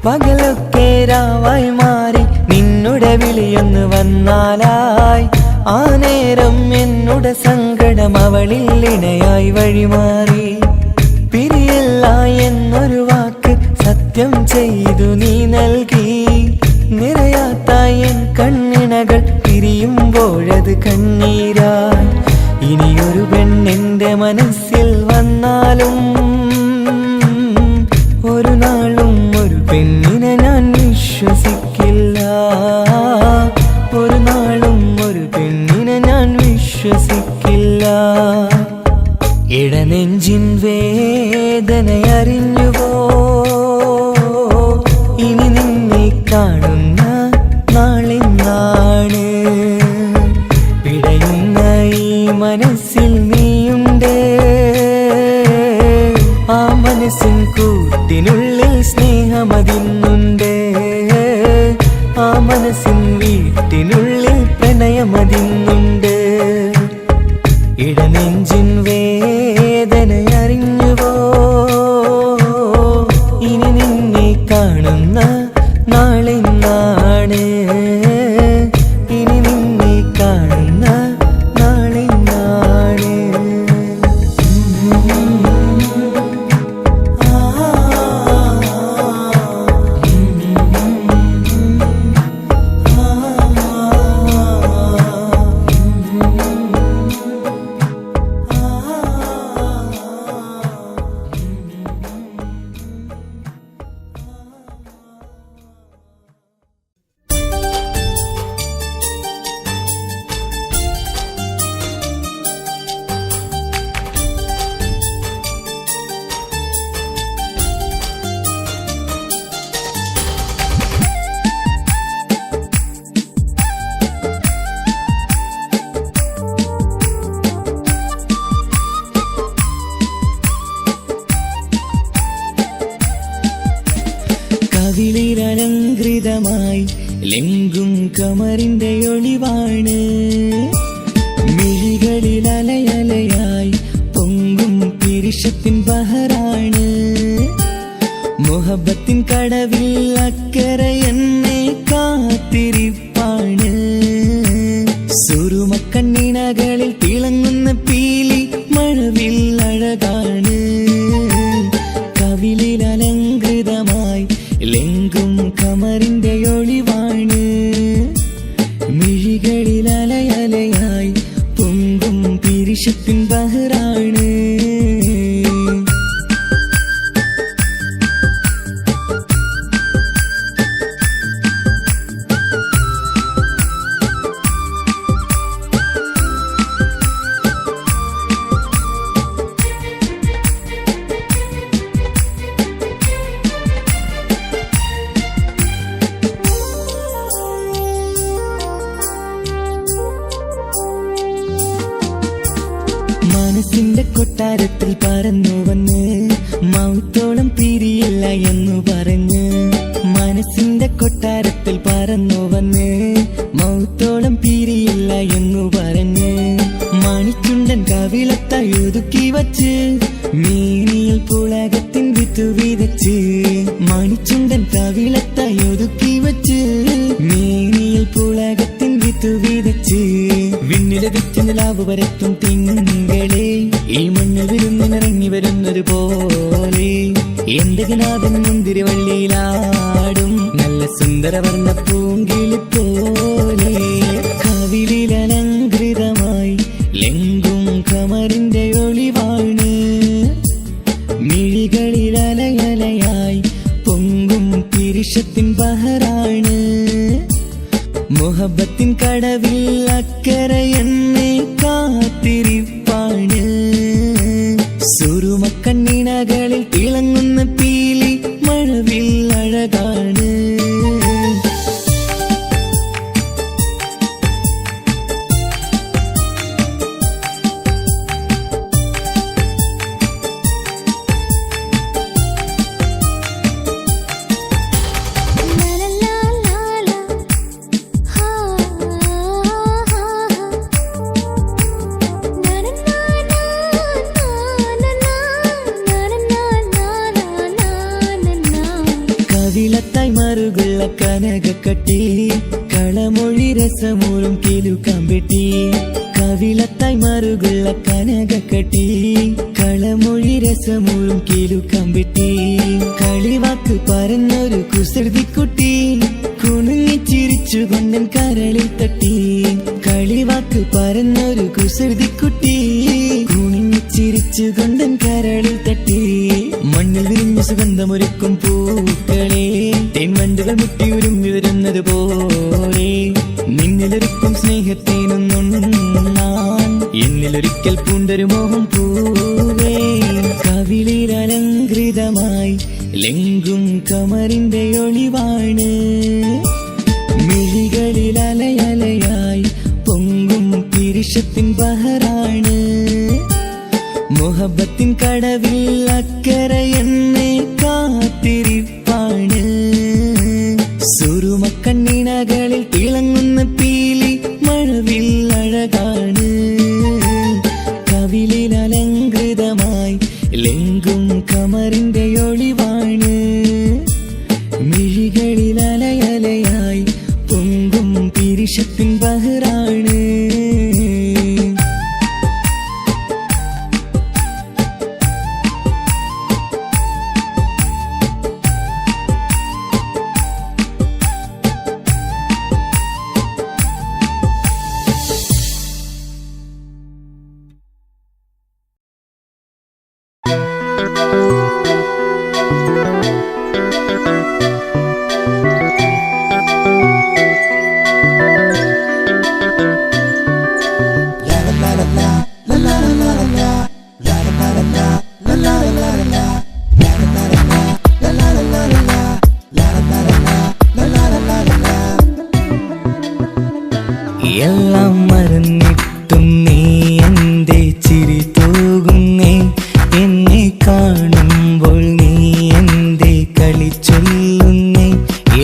പകലൊക്കെ രാവായി മാറി നിന്നുടെ വിളിയൊന്ന് വന്നാലായി ആ നേരം എന്നുടെ സങ്കടം അവളിൽ ഇണയായി വഴിമാറി പിരിയല്ല എന്നൊരു വാക്ക് സത്യം ചെയ്തു നീ നൽകി നിറയാത്ത എൻ കണ്ണിണകൾ പിരിയുമ്പോഴത് കണ്ണീരായി ഇനിയൊരു പെണ്ണെന്റെ മനസ്സിൽ വന്നാലും ഒരു നാളും ഒരു പെണ്ണിനെ ഞാൻ വിശ്വസിക്കില്ല ഒരു നാളും ഒരു പെണ്ണിനെ ഞാൻ വിശ്വസിക്കില്ല ഇടനെഞ്ചിൻ വേദനയറിഞ്ഞുവോ ഇനി നിന്നെ കാണുന്ന നാളിന്നാണ് പിടയുന്ന ഈ മനസ്സിൽ നീയുണ്ട് ആ മനസ്സിൻ കൂട്ടിനുള്ളിൽ സ്നേഹമതിന്നുണ്ട് ആ മനസ്സിൻ വീട്ടിനുള്ളിൽ പ്രണയമതിന്നുണ്ട് ഇടനെഞ്ചിൻ വേദനയറിഞ്ഞുവോ ഇനി നിന്നെ കാണുന്ന നാളിന്നാണ് ഇനി നിന്നെ കാണുന്ന നാളിന്നാണ് കവിളിലലങ്കൃതമായി ലെങ്കും കമറിന്റെ ഒളിവാണ് മിഴികളിൽ അലയലയായി പൊങ്കും പിരിശത്തിൻ ബഹറാണ് മുഹബത്തിൻ കടവിൽ അക്കരെ എന്നെ കാത്തിരിപ്പാണ് മനസ്സിന്റെ കൊട്ടാരത്തിൽ പറന്നു വന്ന് മൗത്തോളം പിരിയില്ല എന്നു പറഞ്ഞ് മനസ്സിന്റെ കൊട്ടാരത്തിൽ പറന്നു വന്ന് മൗത്തോളം പിരിയില്ല എന്നു പറഞ്ഞ് മണിച്ചുണ്ടൻ കവിളത്തായി ഒതുക്കി വച്ച് മീനിയിൽ പുളകത്തിൻ വിത്തു വിതച്ച് മണിച്ചുണ്ടൻ കവിളത്തായി ഒതുക്കി വച്ച് മീനിയിൽ പുളകത്തിൻ വിത്തു വിതച്ച് വിണ്ണിലതിച്ച് നിലാവ് വരത്തും തിങ്കളെ ഈ മണ്ണിൽ വിരുന്നിനിറങ്ങി വരുന്നത് പോലെ എന്റെ ഗനാഥൻ മുന്തിരിവള്ളിയിലാടും നല്ല സുന്ദരവർണ്ണ പൂങ്കിളി പോലെ കവിളിലലങ്കൃതമായി ലെങ്കും കമറിന്റെ ഒളിവാണ് മിഴികളിലലയലയായി പൊങ്കും പിരിശത്തിൻ ബഹറാണ് മുഹബത്തിൻ കടവിൽ അക്കരെ എന്നെ കാത്തിരിപ്പാണ് സുറുമക്കണ്ണിണകളിൽ തിളങ്ങുന്ന പീലി മഴവിൽ അഴകാണ് കവിളത്തായി മറുകുള്ള കനകക്കട്ടി കളമൊഴി രസമൂറും കിലുക്കാമ്പെട്ടി കവിളത്തായി മറുകുള്ള കനകക്കട്ടി കളമൊഴി രസമൂറും കിലുക്കാമ്പെട്ടി കളിവാക്ക് പറഞ്ഞൊരു കുസൃതിക്കുട്ടി കുണുങ്ങി ചിരിച്ചു കൊണ്ടൻ കരളിൽ തട്ടി കളിവാക്ക് പറഞ്ഞൊരു കുസൃതിക്കുട്ടി കുണുങ്ങി ചിരിച്ചു കൊണ്ടൻ കരളിൽ തട്ടി മണ്ണിൽ വിരിഞ്ഞ സുഗന്ധമൊരുക്കും പൂക്കളെ തേൻവണ്ടുകൾ മുട്ടി ഉരുമ്മി വരുന്നത് പോലെ നിന്നിലൊരുക്കും സ്നേഹത്തേനൊന്നുണ്ണാൻ എന്നിലൊരിക്കൽ പൂണ്ടൊരു മോഹം പൂവേ കവിളിൽ അലങ്കൃതമായി ലെങ്കും കമറിന്റെ ഒളിവാണ് മിഴികളിൽ അലയലയായി പൊങ്കും പിരിശത്തിൻ ബഹറാണ് മുഹബത്തിൻ കടവിൽ അക്കരെ എന്നെ കാത്തിരിപ്പാണ് സുറുമക്കണ്ണിണകളിൽ തിളങ്ങുന്ന പീലി മഴവിൽ അഴകാണ് കവിളിൽ അലങ്കൃതമായി ലെങ്കും കമറിന്റെ ഒളിവാണ് മിഴികളിൽ അലയലയായി പൊങ്കും പിരിശത്തിൻ ബഹറാണ് എല്ലാം മറന്നിട്ടും നീ എന്റെ ചിരി തൂകുന്നേ എന്നെ കാണുമ്പോൾ നീ എന്റെ കളി ചൊല്ലുന്നേ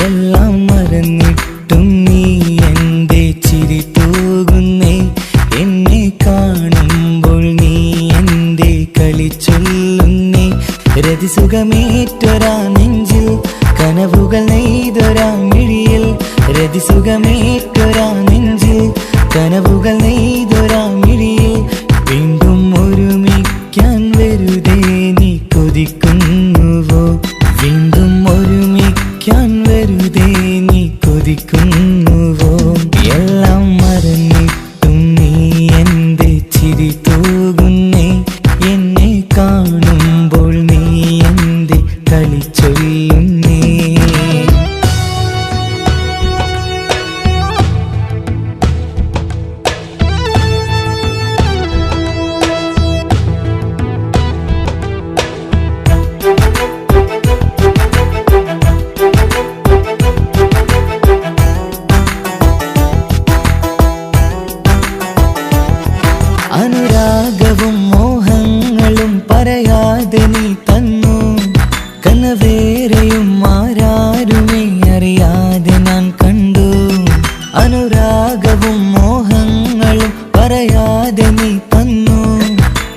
എല്ലാം മറന്നിട്ടും നീ എന്റെ ചിരി തൂകുന്നേ എന്നെ കാണുമ്പോൾ നീ എന്റെ കളി ചൊല്ലുന്നേ രതിസുഖമേറ്റൊരാ നെഞ്ചിൽ കനവുകൾ നെയ്തൊരാ മിഴിയിൽ രതിസുഖമേറ്റൊരാ നെഞ്ചിൽ കനവുകൾ നെയ്തൊരാ മിഴിയിൽ വീണ്ടും ഒരുമിക്കാൻ വെറുതെ നീ കൊതിക്കുന്നുവോ വീണ്ടും ഒരുമിക്കാൻ വെറുതെ നീ കൊതിക്കുന്നുവോ എല്ലാം മറന്നിട്ടും നീ എന്റെ ചിരി തൂകുന്നേ എന്നെ കാണുമ്പോൾ നീ എന്റെ കളി ചൊല്ലുന്നേ അനുരാഗവും അറിയാതെ നീ തന്നു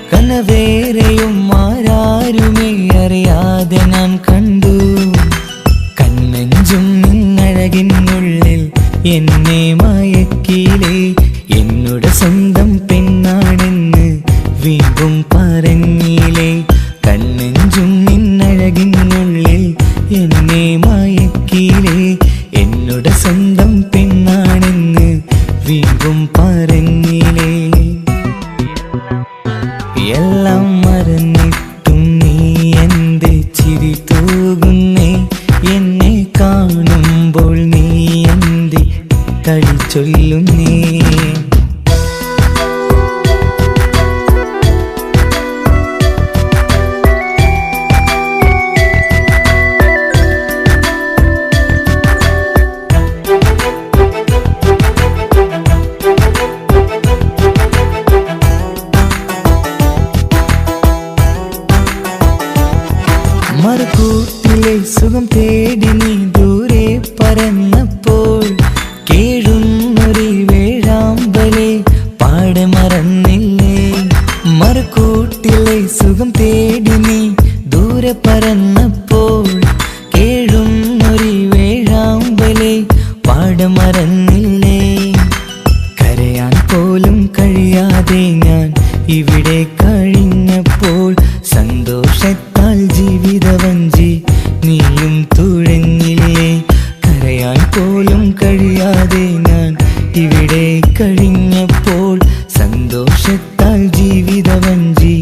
കനവേറെയും ആരാരുമേ അറിയാതെ ഞാൻ കണ്ടു കണ്ണെഞ്ചും നിന്നഴകിനുള്ളിൽ എന്നെ മയക്കിയിലേ എന്നോട് സ്വന്തം പെണ്ണാണെന്ന് വീണ്ടും പറഞ്ഞില്ലേ കണ്ണെഞ്ചും നിന്നഴകിനുള്ളിൽ എന്നെ മയക്കിയില്ലേ എന്നോട് സ്വന്തം പെണ്ണാണെന്ന് വീണ്ടും പറഞ്ഞില്ലേ എല്ലാം മറന്നിട്ടും നീ എന്റെ ചിരി തൂകുന്നേ എന്നെ കാണുമ്പോൾ നീ എന്റെ കളി ചൊല്ലുന്നേ മറുകൂട്ടിലെ സുഖം തേടി നീ ദൂരെ പറന്നപ്പോൾ കേഴുന്നൊരു വേഴാമ്പലെ പാടെ മറന്നില്ലേ മറുകൂട്ടിലെ സുഖം തേടി നീ ദൂരെ പറന്നപ്പോൾ കേഴുന്നൊരു വേഴാമ്പലെ പാടെ മറന്നില്ലേ കരയാൻ പോലും കഴിയാതെ ഞാൻ ഇവിടെ കഴിഞ്ഞപ്പോൾ സന്തോഷത്താൽ ജീവിതവഞ്ചി നീയും തുഴഞ്ഞില്ലേ കരയാൻ പോലും കഴിയാതെ ഞാൻ ഇവിടെ കഴിഞ്ഞപ്പോൾ സന്തോഷത്താൽ ജീവിതവഞ്ചി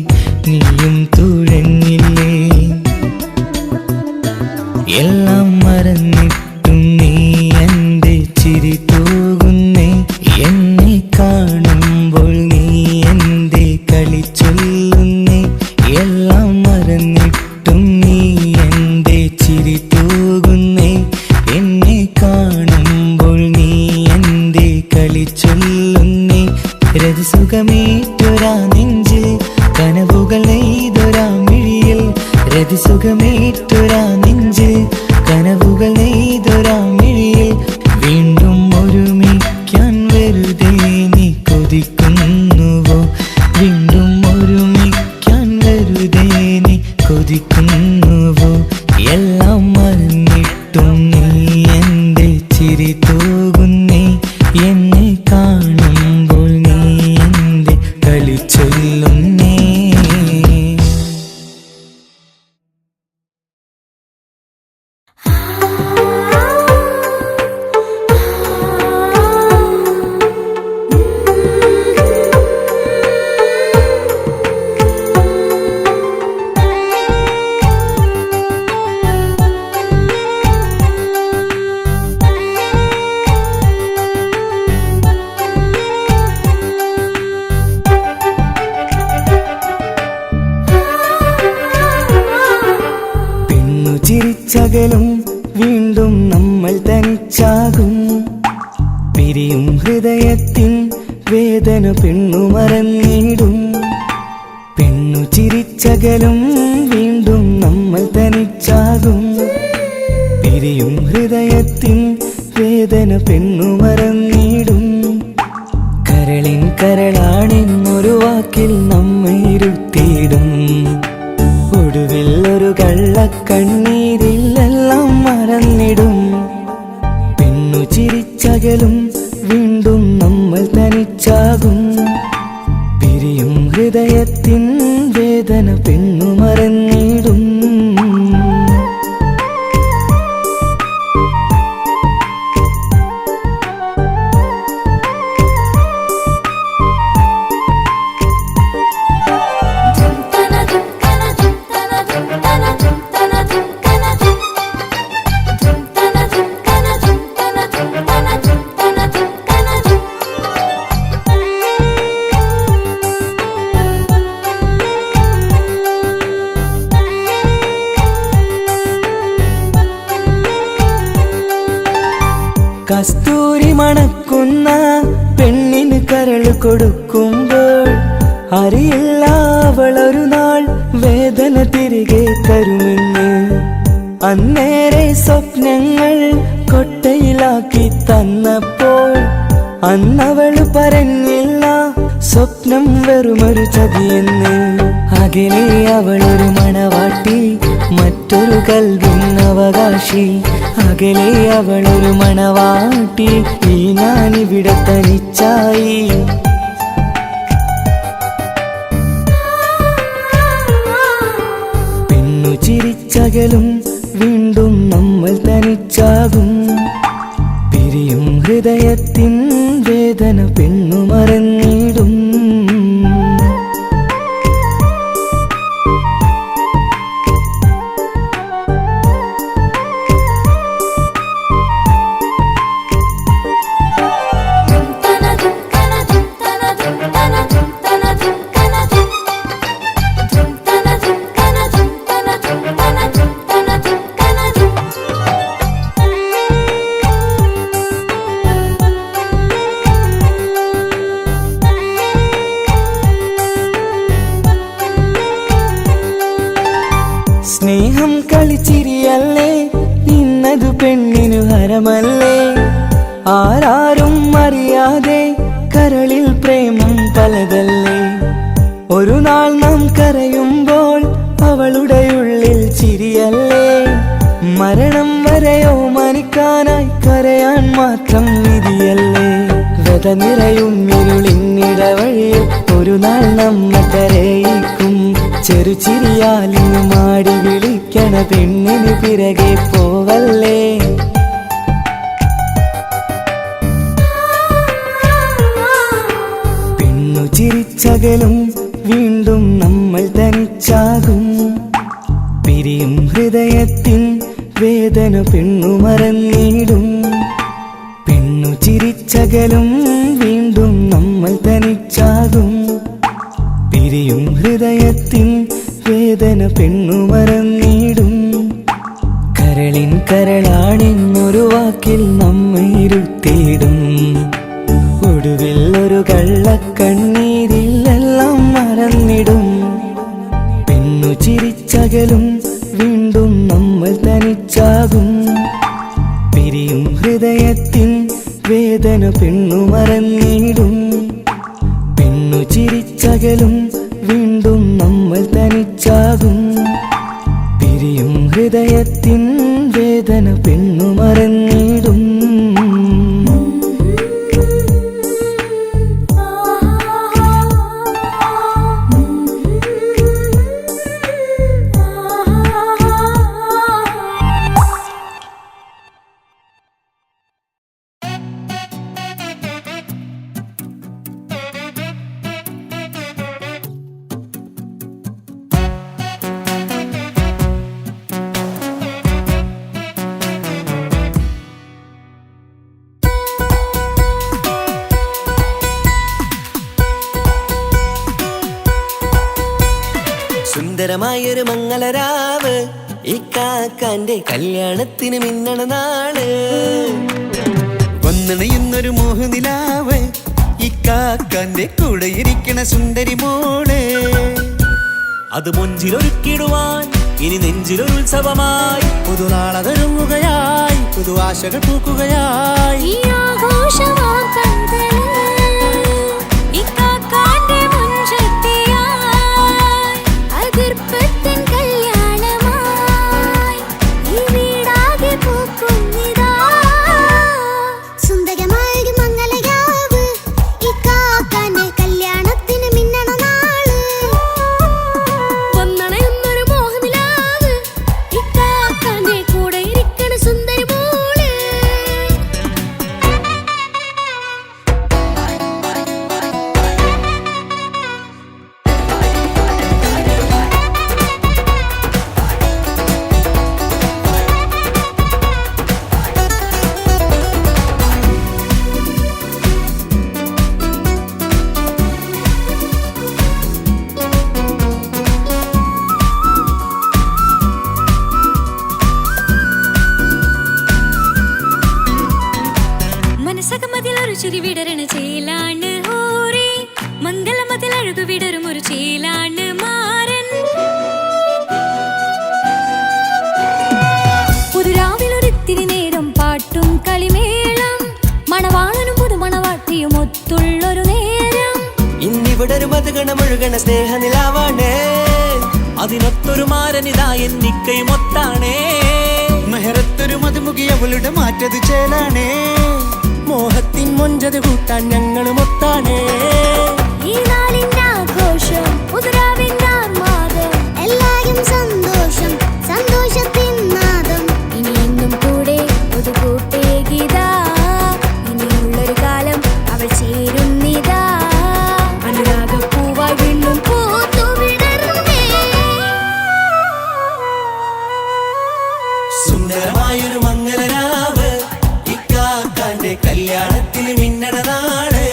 നീയും തുഴഞ്ഞില്ലേ എല്ലാം മറന്നിട്ടും നീ എന്റെ ചിരി തൂകുന്നേ എന്നെ കാണുമ്പോൾ നീ എന്റെ കളി ചൊല്ലുന്നേ എല്ലാം മറന്നിട്ടും നീ എന്റെ ചിരി തൂകുന്നേ എന്നെ കാണുമ്പോൾ നീ എന്റെ കളി ചൊല്ലുന്നേ രതിസുഖമേറ്റൊരാ നെഞ്ചിൽ കനവുകൾ നെയ്തൊരാ മിഴിയിൽ രതിസുഖമേറ്റൊരാ നെഞ്ചിൽ കനവുകൾ നെയ്തൊരാ മിഴിയിൽ വീണ്ടും ഒരുമിക്കാൻ വെറുതെ നീ കൊതിക്കുന്നുവോ വീണ്ടും ഒരുമിക്കാൻ വെറുതെ നീ കൊതിക്കുന്നുവോ എല്ലാം മറന്നിട്ടും നീ എന്റെ ചിരി തൂകുന്നേ എന്നെ കാണുമ്പോൾ നീ എന്റെ കളി ചൊല്ലുന്നേ ചിരിച്ചകലും വീണ്ടും നമ്മൾ തനിച്ചാകും പിരിയും ഹൃദയത്തിൻ വേദന പെണ്ണു മറന്നിടും പെണ്ണു ചിരിച്ചകലും വീണ്ടും നമ്മൾ തനിച്ചാകും പിരിയും ഹൃദയത്തിൻ വേദന പെണ്ണു മറന്നിടും കരളിൻ കരളാണെന്നൊരു വാക്കിൽ നമ്മെ ഇരുത്തിയിടും ഒടുവിൽ ഒരു കള്ളക്കണ്ണീരിലെല്ലാം മറന്നിടും പെണ്ണു ചിരിച്ചകലും വീണ്ടും നമ്മൾ തനിച്ചാകും പിരിയും ഹൃദയത്തിൻ വേദന പെണ്ണു മറന്നിടും കസ്തൂരി മണക്കുന്ന പെണ്ണിന് കരള് കൊടുക്കുമ്പോൾ അറിയില്ല അവളൊരു നാൾ വേദന തിരികെ തരുമെന്ന് അന്നേരെ സ്വപ്നങ്ങൾ കൊട്ടയിലാക്കി തന്നപ്പോൾ അന്നവള് പറഞ്ഞില്ല സ്വപ്നം വെറുമൊരു ചതിയെന്ന്. അകലെ അവളൊരു മണവാട്ടി, മറ്റൊരു കൽവിൻ അവകാശി. അകലെ അവളൊരു മണവാട്ടി, ഈ ഞാനിവിടെ തനിച്ചായി. പെണ്ണു ചിരിച്ചകലും വീണ്ടും നമ്മൾ തനിച്ചാകും. പിരിയും ഹൃദയത്തിൻ വേദന പെണ്ണു മറന്നിടും. സ്നേഹം കളിച്ചിരിയല്ലേ, ഇന്നതു പെണ്ണിനു ഹരമല്ലേ. ആരാരും അറിയാതെ കരളിൽ പ്രേമം പലതല്ലേ. ഒരു നാൾ നാം കരയുമ്പോൾ അവളുടെ ഉള്ളിൽ ചിരിയല്ലേ. മരണം വരെയോ മരിക്കാനായി കരയാൻ മാത്രം വിധിയല്ലേ. വ്യത നിറയും ഇരുളിന്നിടവഴിയിൽ ഒരു നാൾ നമ്മ കരയിക്കും. ചെറുചിരിയാലിന് മാടി വിളിക്കണ പെണ്ണിന് പിറകെ പോവല്ലേ. പെണ്ണു ചിരിച്ചകലും വീണ്ടും നമ്മൾ തനിച്ചാകും. പിരിയും ഹൃദയത്തിൻ വേദന പെണ്ണു മറന്നിടും. പെണ്ണു ചിരിച്ചകലും വീണ്ടും നമ്മൾ തനിച്ചാകും. പിരിയും ഹൃദയത്തിൻ വേദന പെണ്ണു മറന്നിടും. കരളിൻ കരളാണെന്നൊരു വാക്കിൽ നമ്മെ ഇരുത്തിയിടും. ഒടുവിൽ ഒരു കള്ളക്കണ്ണീരിൽ എല്ലാം മറന്നിടും. പെണ്ണു ചിരിച്ചകലും വീണ്ടും നമ്മൾ തനിച്ചാകും. പിരിയും ഹൃദയത്തിൻ വേദന പെണ്ണു മറന്നിടും. പെണ്ണു ചിരിച്ചകലും വീണ്ടും നമ്മൾ തനിച്ചാകും. പിരിയും ഹൃദയത്തിൻ വേദന പെണ്ണു മറന്നിടും. സുന്ദരമായൊരു മംഗളരാവ്, ഈ കാക്കാന്റെ കല്യാണത്തിന് മിന്നണ നാള്. വന്നണയുന്നൊരു മോഹനിലാവ്, ഈ കാക്കാന്റെ കൂടെ ഇരിക്കണ സുന്ദരി മോള്. അത് മൊഞ്ചിലൊരുക്കിടുവാൻ ഇനി നെഞ്ചിലൊരു ഉത്സവമായി. പുതുനാളതൊരുങ്ങുകയായി, പുതു ആശകൾ പൂക്കുകയായി. ചിരി വിടരണ ചേലാണ് ഹോറി, മംഗളമതിൽ അഴകു വിടരും ഒരു ചേലാണ് മാരൻ. പുതുരാവിലൊരിത്തിരി നേരം പാട്ടും കളിമേളം, മണവാളനും പുതുമണവാട്ടിയും ഒത്തുള്ളൊരു നേരം. ഇന്നിവിടൊരു മതഗണ ഒഴുകണ സ്നേഹനിലാവാണ്. അതിനൊത്തൊരു മാരനിതാ എന്നിക്കയുമൊത്താണേ. മെഹറത്തൊരു മധുമുഖി അവളുടെ മാറ്റത് ചേലാണ്. മോഹത്തിൻ മൊഞ്ചത് കൂട്ടാൻ ഞങ്ങളുമൊത്താണേ. ഈ നാളിന്റെ ആഘോഷം ഉദരാവിന്റെ ആർമാദം എല്ലാരും സന്തോഷം സന്തോഷത്തിൻ നാദം ഇനി എന്നും കൂടെ ഒരു കൂട്ടേ ഗീതാ ഇനിയുള്ളൊരു കാലം അവൾ ചേരുന്നിതാ അനുരാഗപ്പൂവായി വീണ്ടും പൂത്തു വിടർന്നേ. സുന്ദരമായൊരു മംഗളരാവ് ഇക്കാക്കാന്റെ കല്യാണത്തിന് മിന്നണ നാട്.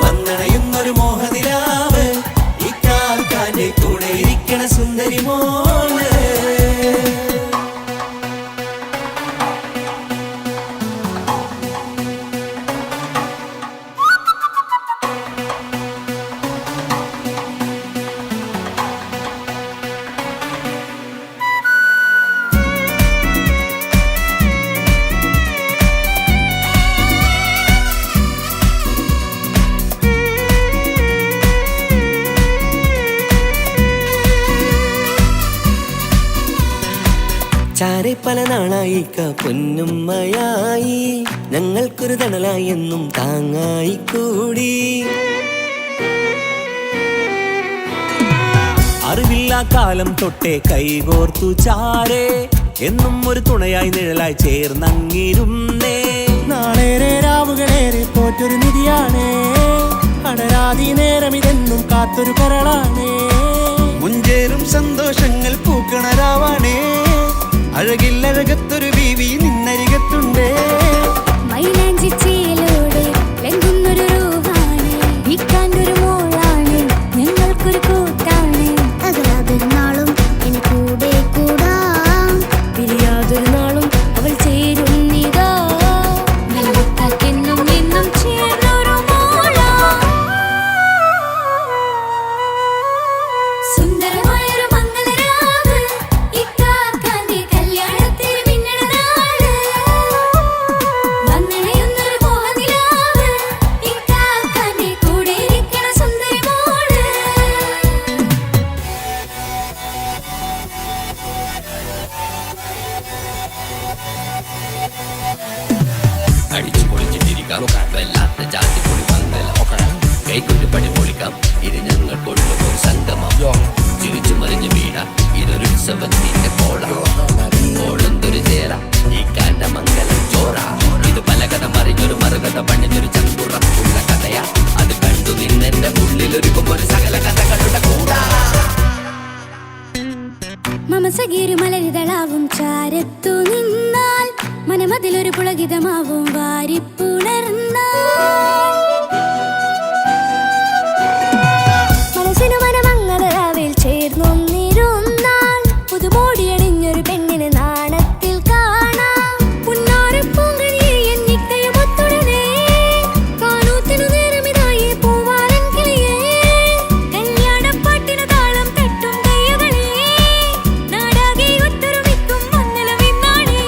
വന്നണയുന്നൊരു മോഹനിലാവ് ഇക്കാക്കാന്റെ കൂടെ ഇരിക്കണ സുന്ദരി മോള്. ചാരെ പല നാളായി പൊന്നുമ്മയായി ഞങ്ങൾക്കൊരു തണലായി എന്നും താങ്ങായി കൂടി. അറിവില്ലാ കാലം തൊട്ടേ കൈകോർത്തു ചാരേ എന്നും ഒരു തുണയായി നിഴലായി ചേർന്നങ്ങിരുന്നേ. നാളേറെ രാവുകളേറെ പോറ്റൊരു നിധിയാണ്. അടരാതി നേരം ഇതെന്നും കാത്തൊരു കരളാണ്. മുഞ്ചേറും സന്തോഷങ്ങൾ പൂക്കണരാവാണേ. അഴകില്ലഴകത്തൊരു ബീവി നിന്നരികത്തുണ്ടേ. മൈലാഞ്ചി ചേലോടെ ലംഘുന്നൊരു രൂപാണ് ഇക്കാണ്ടൊരു മോളാണ് ഞങ്ങൾക്കൊരു കൂട്ടാണ് അകലാതൊരു നാളും ഇനി കൂടെ കൂടാം പിരിയാതൊരു നാളും അവൾ ചേരുന്നിതാ നൽകെന്നും എന്നും ചേർന്നൊരു മോളാ. സുന്ദരമായൊരു മംഗളരാവ് ഇക്കാക്കാന്റെ കല്യാണത്തിന് മിന്നണ നാള്. വന്നണയുന്നൊരു മോഹനിലാവ് ഇക്കാക്കാന്റെ കൂടെ ഇരിക്കണ സുന്ദരി മോള്. അടിച്ചു പൊളിച്ചിട്ടിരിക്കാം വല്ലാത്ത ജാതി പൊളി മംഗലം കൈകൊണ്ട് പണി പൊളിക്കാം ഇത് ഞങ്ങൾ കൊണ്ടുപോകും സംഗമം ചിരിച്ചു മറിഞ്ഞു വീണ ഇതൊരു ഉത്സവത്തിന്റെ കോളന്തൊരു ചേര ഈ കാണ്ട മംഗലം ചോറ ഇത് പല കഥ മറിഞ്ഞൊരു മറുകഥ പണിഞ്ഞൊരു ചങ്കുറപ്പുള്ള കഥയാ അത് കണ്ടു നിന്നെന്റെ ഉള്ളിലൊരുക്കും ഒരു സകല കഥകളുടെ കൂടാ. മമസഗീരു മലരിതളാവും ചാരത്തു നിന്നാൽ മനമതിലൊരു പുളകിതമാവും വാരിപ്പുണർന്നാൽ മനസ്സിനു മനമംഗളരാവിൽ ചേർന്നൊന്നിരുന്നാൽ പുതുമോടിയണിഞ്ഞൊരു പെണ്ണിന് നാണത്തിൽ കാണാം പുന്നാരപ്പൂങ്കനിയെ എന്നിക്കയുമൊത്തുടനെ കാനൂത്തിനു നേരമിതായി പൂവാലൻ കിളിയേ കല്യാണപ്പാട്ടിനു താളം തട്ടും കയ്യുകളേ നാടാകെ ഒത്തൊരുമിക്കും മംഗളമിന്നാണേ.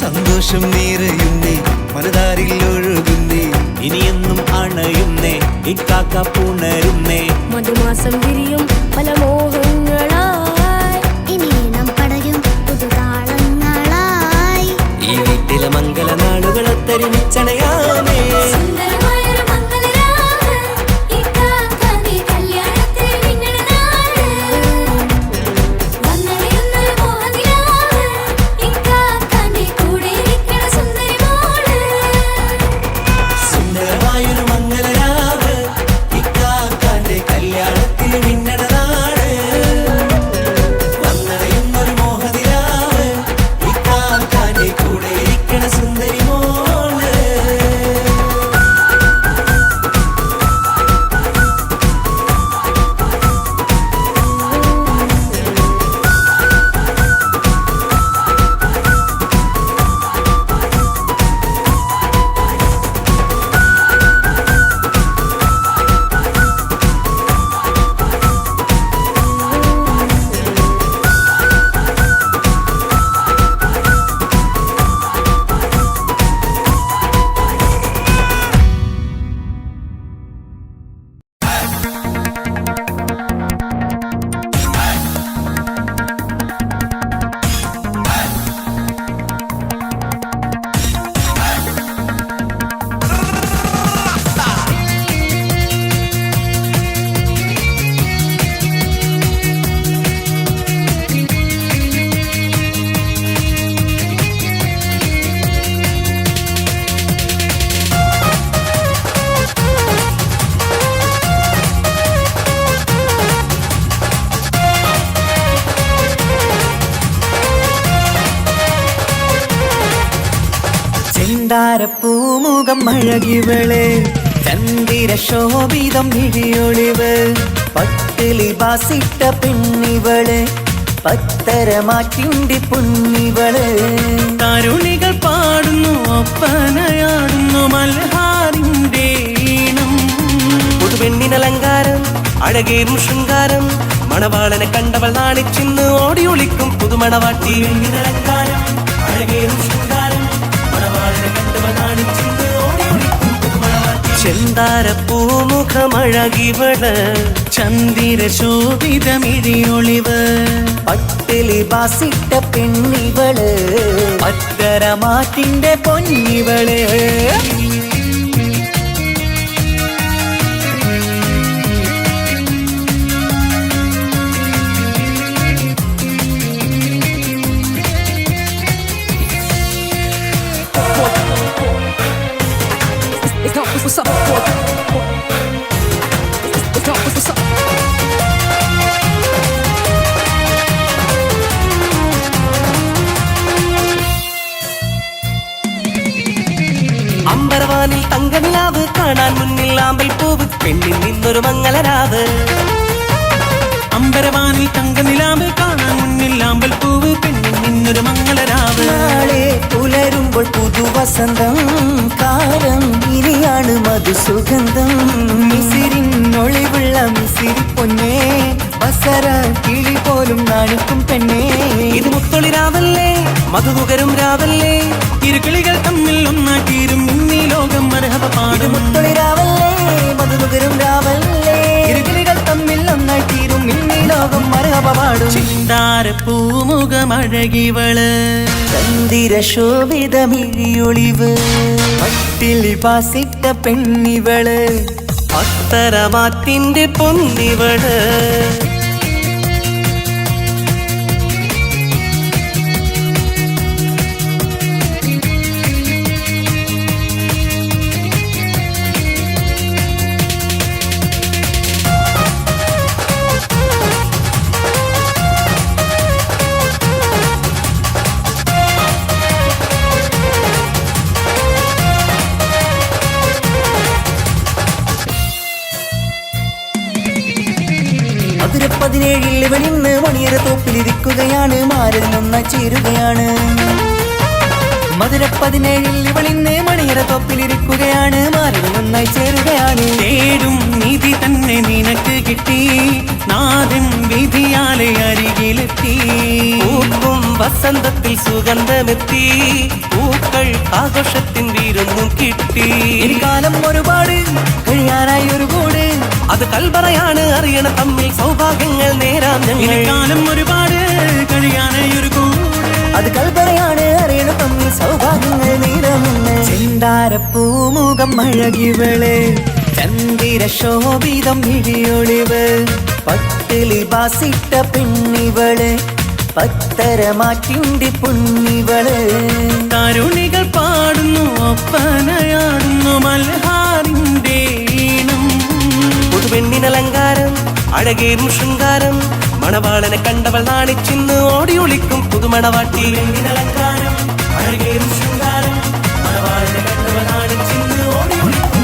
സന്തോഷം നിറയുന്നേ മനതാരിൽ ഒഴുകുന്നേ. ഇനിയെന്നും അണയുന്നേ ഇക്കാക്ക പുണരുന്നേ. മധുമാസം വിരിയും പല മോഹങ്ങളായി ഇനി നാം പടരും പുതുതാളങ്ങളായി. ഈ വീട്ടിലെ മംഗള നാളുകളൊത്തരിച്ചണയാമേ. സുന്ദരമായൊരു മംഗളരാവ് ഇക്കാക്കാന്റെ കല്യാണത്തിന് മിന്നണ നാള്. വന്നണയുന്നൊരു മോഹനിലാവ് ഇക്കാക്കാന്റെ കൂടെ ഇരിക്കണ സുന്ദരി മോള്. സുന്ദരമായൊരു മംഗളരാവ് ഇക്കാക്കാന്റെ കല്യാണത്തിന് മിന്നണ നാട്. വന്നണയുന്നൊരു മോഹനിലാവ് ഇക്കാക്കാന്റെ കൂടെ ഇരിക്കണ സുന്ദരി മോള്. ചെന്താരപ്പൂമുഖം അഴകിവള് ചന്ദിര ശോഭിതം ഇടിയൊളിവ് പട്ടിലി ബാസിട്ട പെണ്ണിവള് പത്തരമാറ്റിന്റെ പൊന്നിവള് തരുണികൾ പാടുന്നു ഒപ്പനയാടുന്നു മൽഹാരിന്റെ ഈണം പുതുപെണ്ണിനലങ്കാരം അഴകേറും ശൃംഗാരം മണവാളനെ കണ്ടവൾ നാണിച്ചിന്ന് ഓടിയൊളിക്കും പുതുമണവാട്ടി അലങ്കാരം അഴകേറും ശൃംഗാരം മണവാളനെ കണ്ടവൾ നാണിച്ചിന്ന് ഓടിയൊളിക്കും പുതുമണവാട്ടി ചെന്താരപ്പൂമുഖമഴകിവള് ചന്ദിര ശോഭിതമിഴിയൊളിവ് പട്ടിലി ബാസിട്ട പെണ്ണിവള് പത്തരമാറ്റിന്റെ പൊന്നിവള് It's not what's up. It's not what's up. അമ്പരവാനിൽ തങ്കനിലാവ് കാണാൻ മുന്നിൽ ആമ്പൽ പൂവ് പെണ്ണിൽ നിന്നൊരു മംഗളരാവ് അമ്പരവാനിൽ തങ്കനിലാവ് കാണാൻ മുന്നിൽ ആമ്പൽ പൂവ് പെണ്ണിൽ നിന്നൊരു മംഗളരാവ് നാളെ പുലരുമ്പോൾ പുതുവസന്തം കാലം ഇനിയാണ് മധുസുഗന്ധം മിസിരിനൊളിവുള്ള മിസിരി പൊന്നേ ബസര കിളി പോലും നാണിക്കും പെണ്ണേ ഇത് മുത്തൊളി രാവല്ലേ മധുകുകരും രാവല്ലേ ഇരുകിളികൾ തമ്മിൽ ഒന്നാക്കീരും ഇന്നീ ലോകം മരഹബ ഇത് പാടും മുത്തൊളിരാവല്ലേ മധുനുകരും രാവല്ലേ ഇരുകിളികൾ തമ്മിൽ ഒന്നായി തീരും ഇന്നീ ലോകം മരഹബ പാടും ചിന്താരപ്പൂമുഖമഴകിവള് ചന്ദിര ശോഭിതമിഴിയൊളിവ് പട്ടിലി ബാസിട്ട പെണ്ണിവള് അത്തരമാറ്റിന്റെ പൊന്നിവള് മധുര 17 ഇവളിന്ന് മണിയറ തോപ്പിലിരിക്കുകയാണ് മാറിൽ നന്നായി ചേരുകയാണ് മധുര 17 ഇവളിന്ന് മണിയറ തോപ്പിലിരിക്കുകയാണ് മാറിൽ നന്നായി ചേരുകയാണ് തേടും നിധി തന്നെ നിനക്ക് കിട്ടി നാഥൻ വിധിയാലെ അരികിലെത്തി പൂക്കും വസന്തത്തിൽ സുഗന്ധമെത്തി പൂക്കൾ ആഘോഷത്തിൻ വീരൊന്നും കിട്ടി ഇനി കാലം ഒരുപാട് കഴിയാനായി ഒരു കൂട് അത് കൽപറയാണ് അറിയണ തമ്മിൽ സൗഭാഗ്യങ്ങൾ നേരാം ഞങ്ങൾ കാലം ഒരുപാട് കഴിയാനൊരു കൂട് അത് കൽപ്പനയാണ് അറിയണ തമ്മിൽ സൗഭാഗ്യങ്ങൾ നീരമുന്ന് ചെന്താരപ്പൂമുഖം അഴകിവള് ചന്ദിര ശോഭിതം ഇടിയൊളിവ് പട്ടിലി ബാസിട്ട പെണ്ണിവള് പത്തരമാറ്റിന്റെ പൊന്നിവള് തരുണികൾ പാടുന്നു ഒപ്പനയാടുന്നു മൽഹാരിന്റെ ഈണം പുതുപെണ്ണിനലങ്കാരം അഴകേറും ശൃംഗാരം മണവാളനെ കണ്ടവൾ നാണിച്ചിന്ന് ഓടിയൊളിക്കും പുതുമണവാട്ടി അലങ്കാരം അഴകേറും ശൃംഗാരം മണവാളനെ കണ്ടവൾ നാണിച്ചിന്ന് ഓടിയൊളിക്കും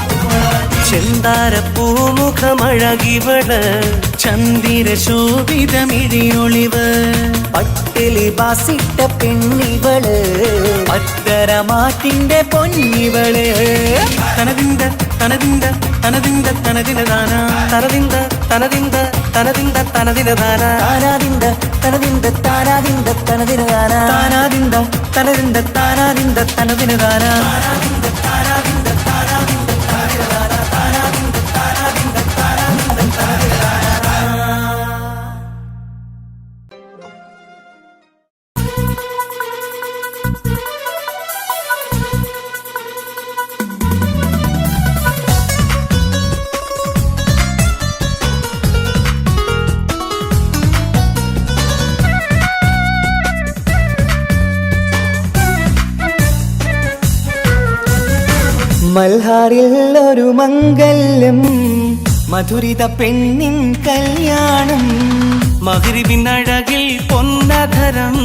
ചെന്താരപ്പൂമുഖമഴകിവള് ചന്ദിര ശോഭിതമിഴിയൊളിവ് പട്ടിലി ബാസിട്ട പെണ്ണിവള് പത്തരമാറ്റിന്റെ പൊന്നിവള് തനതിന്ത തനതിന്ത തനതിന്ത തനതിനദാന തനതിന്ത തനതിന്ത തനതിന്ത തനതിനദാന താനാദിന്ത തനതിന്ത താനാദിന്ത തനതിനദാന താനാദിന്ത തനതിന്ത താനാദിന്ത തനതിനദാന മൽഹാറിൽ ഒരു മംഗല്യം മധുരിത പെണ്ണിൻ കല്യാണം മഗ്രിബിനഴകിൽ പൊന്നധരം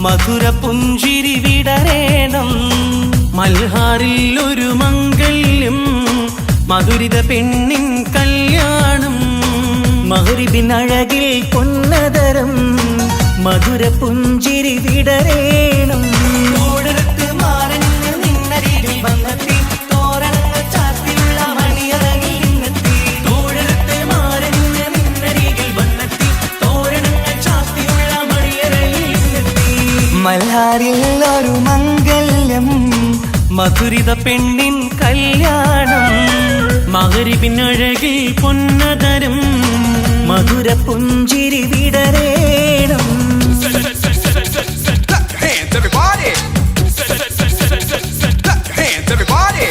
മധുര പുഞ്ചിരി വിടരേണം മൽഹാറിൽ ഒരു മംഗല്യം മധുരിത പെണ്ണിൻ കല്യാണം മഗ്രിബിനഴകിൽ പൊന്നതരം മധുര പുഞ്ചിരി വിടരേണം തോടരത്ത് മാറഞ്ഞ് നിന്നരികിൽ വന്നെത്തി തോരണങ്ങൾ ചാർത്തിയുള്ള മണിയറകിൽ നിന്നെത്തി തോഴരത്തെ മാറഞ്ഞ് നിന്നരികിൽ വന്നെത്തി തോരണങ്ങൾ ചാർത്തിയുള്ള മണിയറയിൽ നിന്നെത്തി മൽഹാറിൽ ഒരു മംഗല്യം മധുരിത പെണ്ണിൻ കല്യാണം മഗ്രിബിനഴകിൽ പൊന്നതരം മധുര പുഞ്ചിരി വിടരേണം Clap your hands, everybody. Clap your hands, everybody.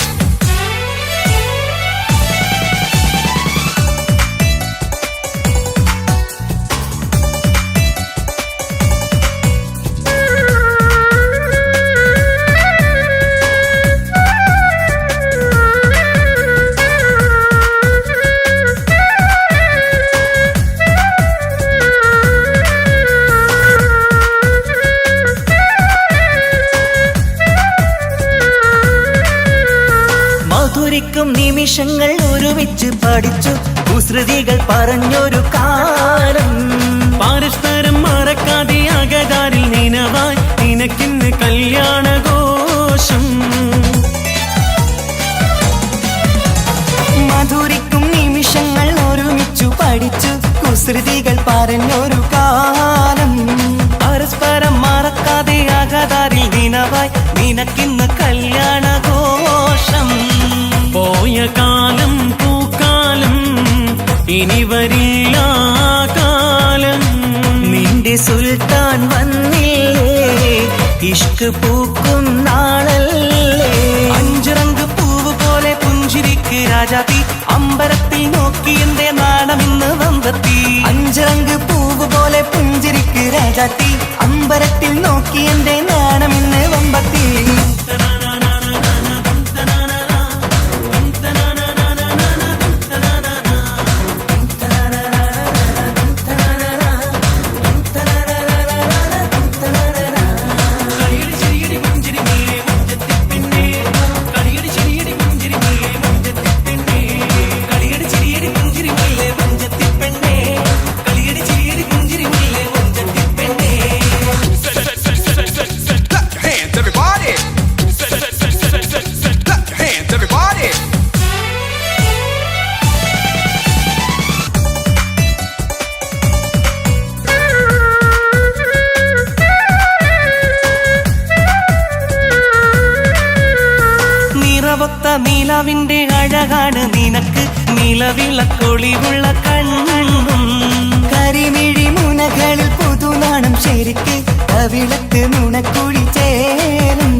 മധുരിക്കും നിമിഷങ്ങൾ ഒരുമിച്ച് പഠിച്ചു കുസൃതികൾ പറഞ്ഞൊരു കാലം പരസ്പരം മറക്കാതെ അകതാരിൽ നിനവായി നിനക്കിന്ന് കല്യാണഘോഷം മധുരിക്കും നിമിഷങ്ങൾ ഒരുമിച്ചു പഠിച്ചു കുസൃതികൾ പറഞ്ഞൊരു കാലം പരസ്പരം മറക്കാതെ അകതാരിൽ ദിനവായി നിനക്കിന്ന് കല്യാണഘോഷം പോയ കാലം പൂക്കാലം ഇനി വരില്ല ആ കാലം നിന്റെ സുൽത്താൻ വന്നില്ലേ ഇഷ്ക് പൂക്കും നാളല്ലേ അഞ്ചിറങ്ക് പൂവ് പോലെ പുഞ്ചിരിക്ക് രാജാത്തി അമ്പരത്തിൽ നോക്കി എന്റെ നാണമിന്ന് വന്നെത്തി അഞ്ചരങ്ക് പൂവ് പോലെ പുഞ്ചിരിക്ക് രാജാത്തി അമ്പരത്തിൽ നോക്കി എന്റെ നാണമിന്ന് വമ്പത്തി Clap your hands, everybody. Clap your hands, everybody. നിറവൊത്ത നിലവിന്റെ അഴകാണ് നിനക്ക് നിലവിളക്കൊളിവുള്ള കണ്ണും കരിമിഴി മുനകളിൽ പുതുനാണം ശരിക്ക് കവിളത്ത് നുണക്കുഴി ചേരും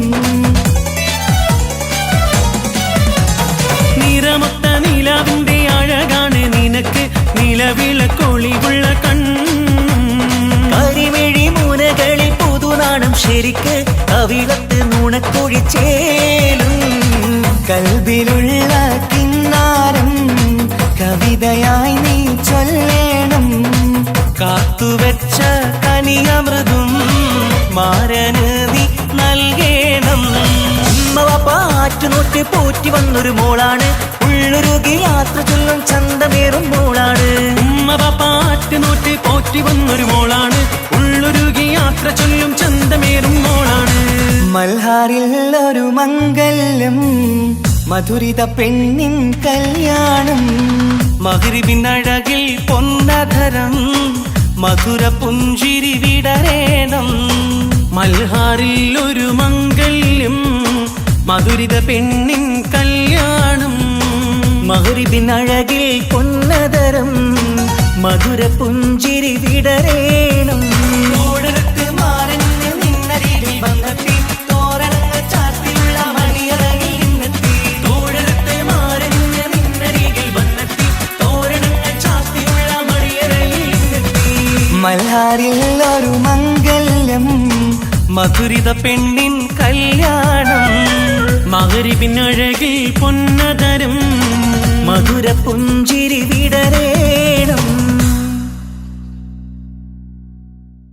നിറമൊത്ത നിലാവിന്റെ അഴകാണ് നിനക്ക് നിലവിളക്കൊളിവുള്ള കണ്ണും കരിമിഴി മുനകളിൽ പുതുനാണം ശരിക്ക് കവിളത്ത് നുണക്കുഴി ചേരും കൽബിലുള്ള കിന്നാരം കവിതയായി നീ ചൊല്ലേണം കാത്തുവെച്ച കനിയമൃതും മാരന് നീ നൽകേണം പാറ്റുനോട്ട് പോറ്റി വന്നൊരു മോളാണ് ഉള്ളൊരുകി യാത്ര ചൊല്ലും ചന്തമേറും മോളാണ് ഉമ്മ പാറ്റുനോട്ട് പോറ്റി വന്നൊരു മോളാണ് ഉള്ളൊരുകി യാത്ര ചൊല്ലും ചന്തമേറും മോളാണ് മൽഹാറിൽ ഒരു മംഗല്യം മധുരിത പെണ്ണിൻ കല്യാണം മഗ്രിബിനഴകിൽ പൊന്നധരം മധുര പുഞ്ചിരി വിടരേണം മൽഹാറിൽ ഒരു മംഗല്യം മധുരിത പെണ്ണിൻ കല്യാണം മഗ്രിബിനഴകിൽ പൊന്നതരം മധുര പുഞ്ചിരി വിടരേണം തോടരത്ത് മാറഞ്ഞ് നിന്നരികിൽ വന്നെത്തി തോരണങ്ങൾ ചാർത്തിയുള്ള മണിയറകിൽ നിന്നെത്തി തോഴരത്തെ മാറഞ്ഞ് നിന്നരികിൽ വന്നെത്തി തോരണങ്ങൾ ചാർത്തിയുള്ള മണിയറയിൽ നിന്നെത്തി മൽഹാറിൽ ഒരു മംഗല്യം മധുരിത പെണ്ണിൻ കല്യാണം മഗ്രിബിനഴകിൽ പൊന്നതരം മധുര പുഞ്ചിരി